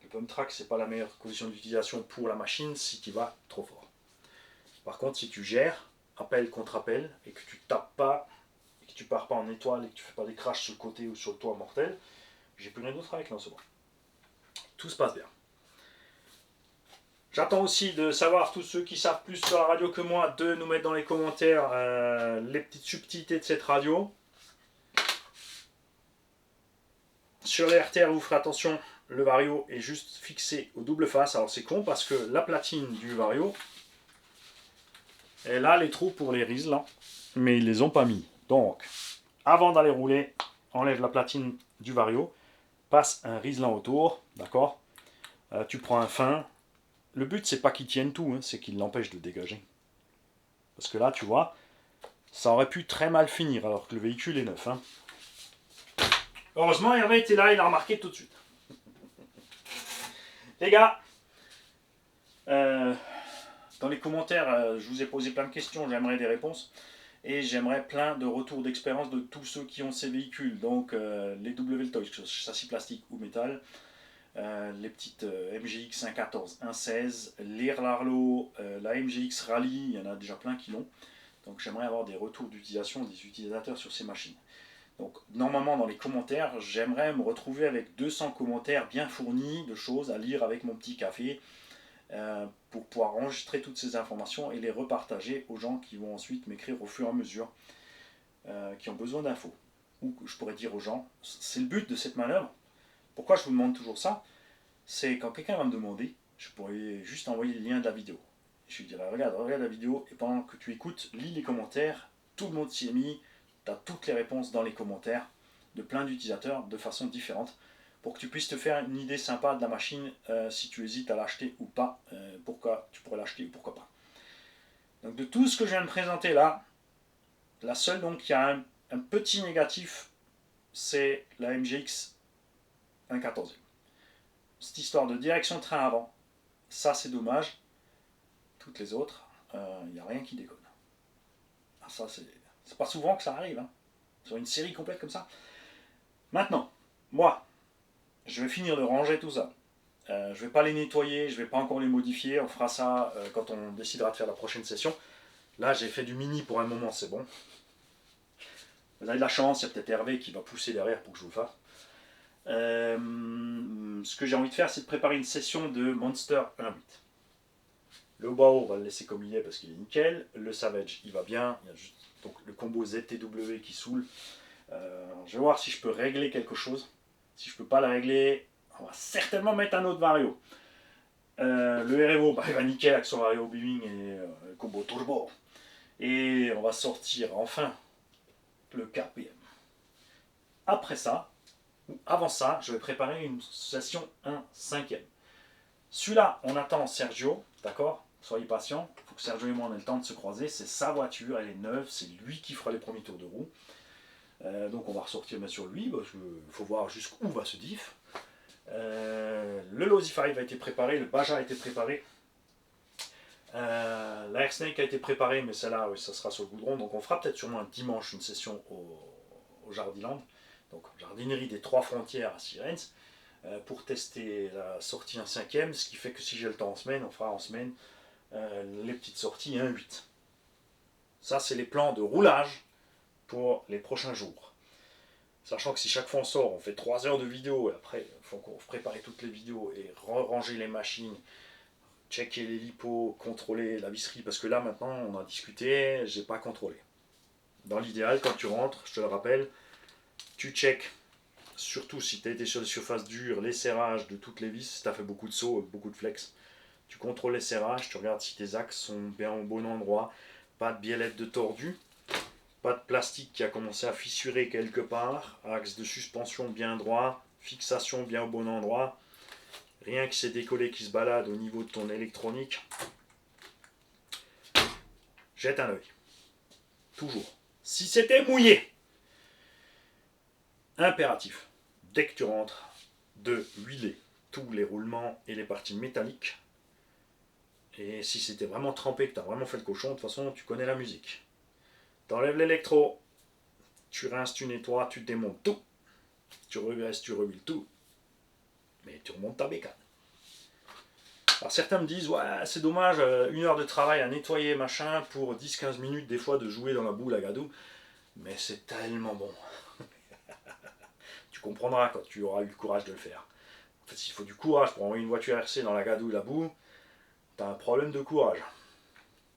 S1: Le pump track, c'est pas la meilleure condition d'utilisation pour la machine si tu vas trop fort. Par contre, si tu gères, appel contre appel, et que tu tapes pas, et que tu pars pas en étoile, et que tu fais pas des crashs sur le côté ou sur le toit mortel, j'ai plus rien d'autre avec l'ensemble. Tout se passe bien. J'attends aussi de savoir, tous ceux qui savent plus sur la radio que moi, de nous mettre dans les commentaires les petites subtilités de cette radio. Sur les RTR, vous ferez attention, le Vario est juste fixé au double face. Alors c'est con parce que la platine du Vario, elle a les trous pour les Riesland, mais ils les ont pas mis. Donc, avant d'aller rouler, enlève la platine du Vario, passe un Riesland autour, d'accord. Tu prends un fin. Le but, c'est pas qu'il tienne tout, hein, c'est qu'il l'empêche de dégager. Parce que là, tu vois, ça aurait pu très mal finir alors que le véhicule est neuf. Hein. Heureusement, Hervé était là, il a remarqué tout de suite. Les gars, dans les commentaires, je vous ai posé plein de questions, j'aimerais des réponses. Et j'aimerais plein de retours d'expérience de tous ceux qui ont ces véhicules. Donc les WLTOY, châssis plastique ou métal, les petites MGX 1.14, 1.16, les Larlo, la MGX Rally, il y en a déjà plein qui l'ont. Donc j'aimerais avoir des retours d'utilisation des utilisateurs sur ces machines. Donc normalement dans les commentaires, j'aimerais me retrouver avec 200 commentaires bien fournis de choses à lire avec mon petit café pour pouvoir enregistrer toutes ces informations et les repartager aux gens qui vont ensuite m'écrire au fur et à mesure, qui ont besoin d'infos. Ou je pourrais dire aux gens, c'est le but de cette manœuvre. Pourquoi je vous demande toujours ça? C'est quand quelqu'un va me demander, je pourrais juste envoyer le lien de la vidéo. Je lui dirais, regarde la vidéo, et pendant que tu écoutes, lis les commentaires, tout le monde s'y est mis, tu as toutes les réponses dans les commentaires de plein d'utilisateurs de façon différente pour que tu puisses te faire une idée sympa de la machine si tu hésites à l'acheter ou pas, pourquoi tu pourrais l'acheter ou pourquoi pas. Donc de tout ce que je viens de présenter là, la seule donc qui a un petit négatif, c'est la MGX 1.14. Cette histoire de direction de train avant, ça c'est dommage. Toutes les autres, il n'y a rien qui déconne. Ah, ça c'est pas souvent que ça arrive, hein, sur une série complète comme ça. Maintenant, moi, je vais finir de ranger tout ça. Je vais pas les nettoyer, je vais pas encore les modifier. On fera ça quand on décidera de faire la prochaine session. Là, j'ai fait du mini pour un moment, c'est bon. Vous avez de la chance, il y a peut-être Hervé qui va pousser derrière pour que je vous le fasse. Ce que j'ai envie de faire, c'est de préparer une session de Monster 1.8. Le Bao, on va le laisser comme il est parce qu'il est nickel. Le Savage, il va bien. Il y a juste donc, le combo ZTW qui saoule. Je vais voir si je peux régler quelque chose. Si je peux pas le régler, on va certainement mettre un autre vario. Le REVO, bah, il va nickel avec son vario beaming et combo turbo. Et on va sortir enfin le KPM. Après ça, ou avant ça, je vais préparer une session 1/5. Celui-là, on attend Sergio, d'accord? Soyez patient, il faut que Sergio et moi on ait le temps de se croiser. C'est sa voiture, elle est neuve, c'est lui qui fera les premiers tours de roue. Donc on va ressortir bien sûr lui, parce qu'il faut voir jusqu'où va ce diff. Le Losify a été préparé, le Baja a été préparé. La Airsnake a été préparée, mais celle-là, oui, ça sera sur le goudron. Donc on fera peut-être sûrement un dimanche une session au Jardiland, donc jardinerie des 3 frontières à Sirens, pour tester la sortie 1/5. Ce qui fait que si j'ai le temps en semaine, on fera en semaine les petites sorties 1/8. Ça, c'est les plans de roulage pour les prochains jours. Sachant que si chaque fois on sort, on fait 3 heures de vidéo, et après, il faut qu'on prépare toutes les vidéos et ranger les machines, checker les lipos, contrôler la visserie, parce que là maintenant on a discuté, j'ai pas contrôlé. Dans l'idéal, quand tu rentres, je te le rappelle, tu checkes, surtout si tu as été sur des surfaces dures, les serrages de toutes les vis, si tu as fait beaucoup de sauts, beaucoup de flex, tu contrôles les serrages, tu regardes si tes axes sont bien au bon endroit, pas de biellette de tordu, pas de plastique qui a commencé à fissurer quelque part, axe de suspension bien droit, fixation bien au bon endroit, rien qui s'est décollé, qui se balade au niveau de ton électronique. Jette un œil. Toujours. Si c'était mouillé, impératif, dès que tu rentres, de huiler tous les roulements et les parties métalliques. Et si c'était vraiment trempé, que tu as vraiment fait le cochon, de toute façon, tu connais la musique. T'enlèves l'électro, tu rinces, tu nettoies, tu démontes tout. Tu regresses, tu rehuiles tout. Mais tu remontes ta bécane. Alors certains me disent, ouais, c'est dommage, 1 heure de travail à nettoyer, machin, pour 10-15 minutes des fois de jouer dans la boule à gadou. Mais c'est tellement bon. Tu comprendras quand tu auras eu le courage de le faire. En fait, s'il faut du courage pour envoyer une voiture RC dans la gadoue et la boue, t'as un problème de courage.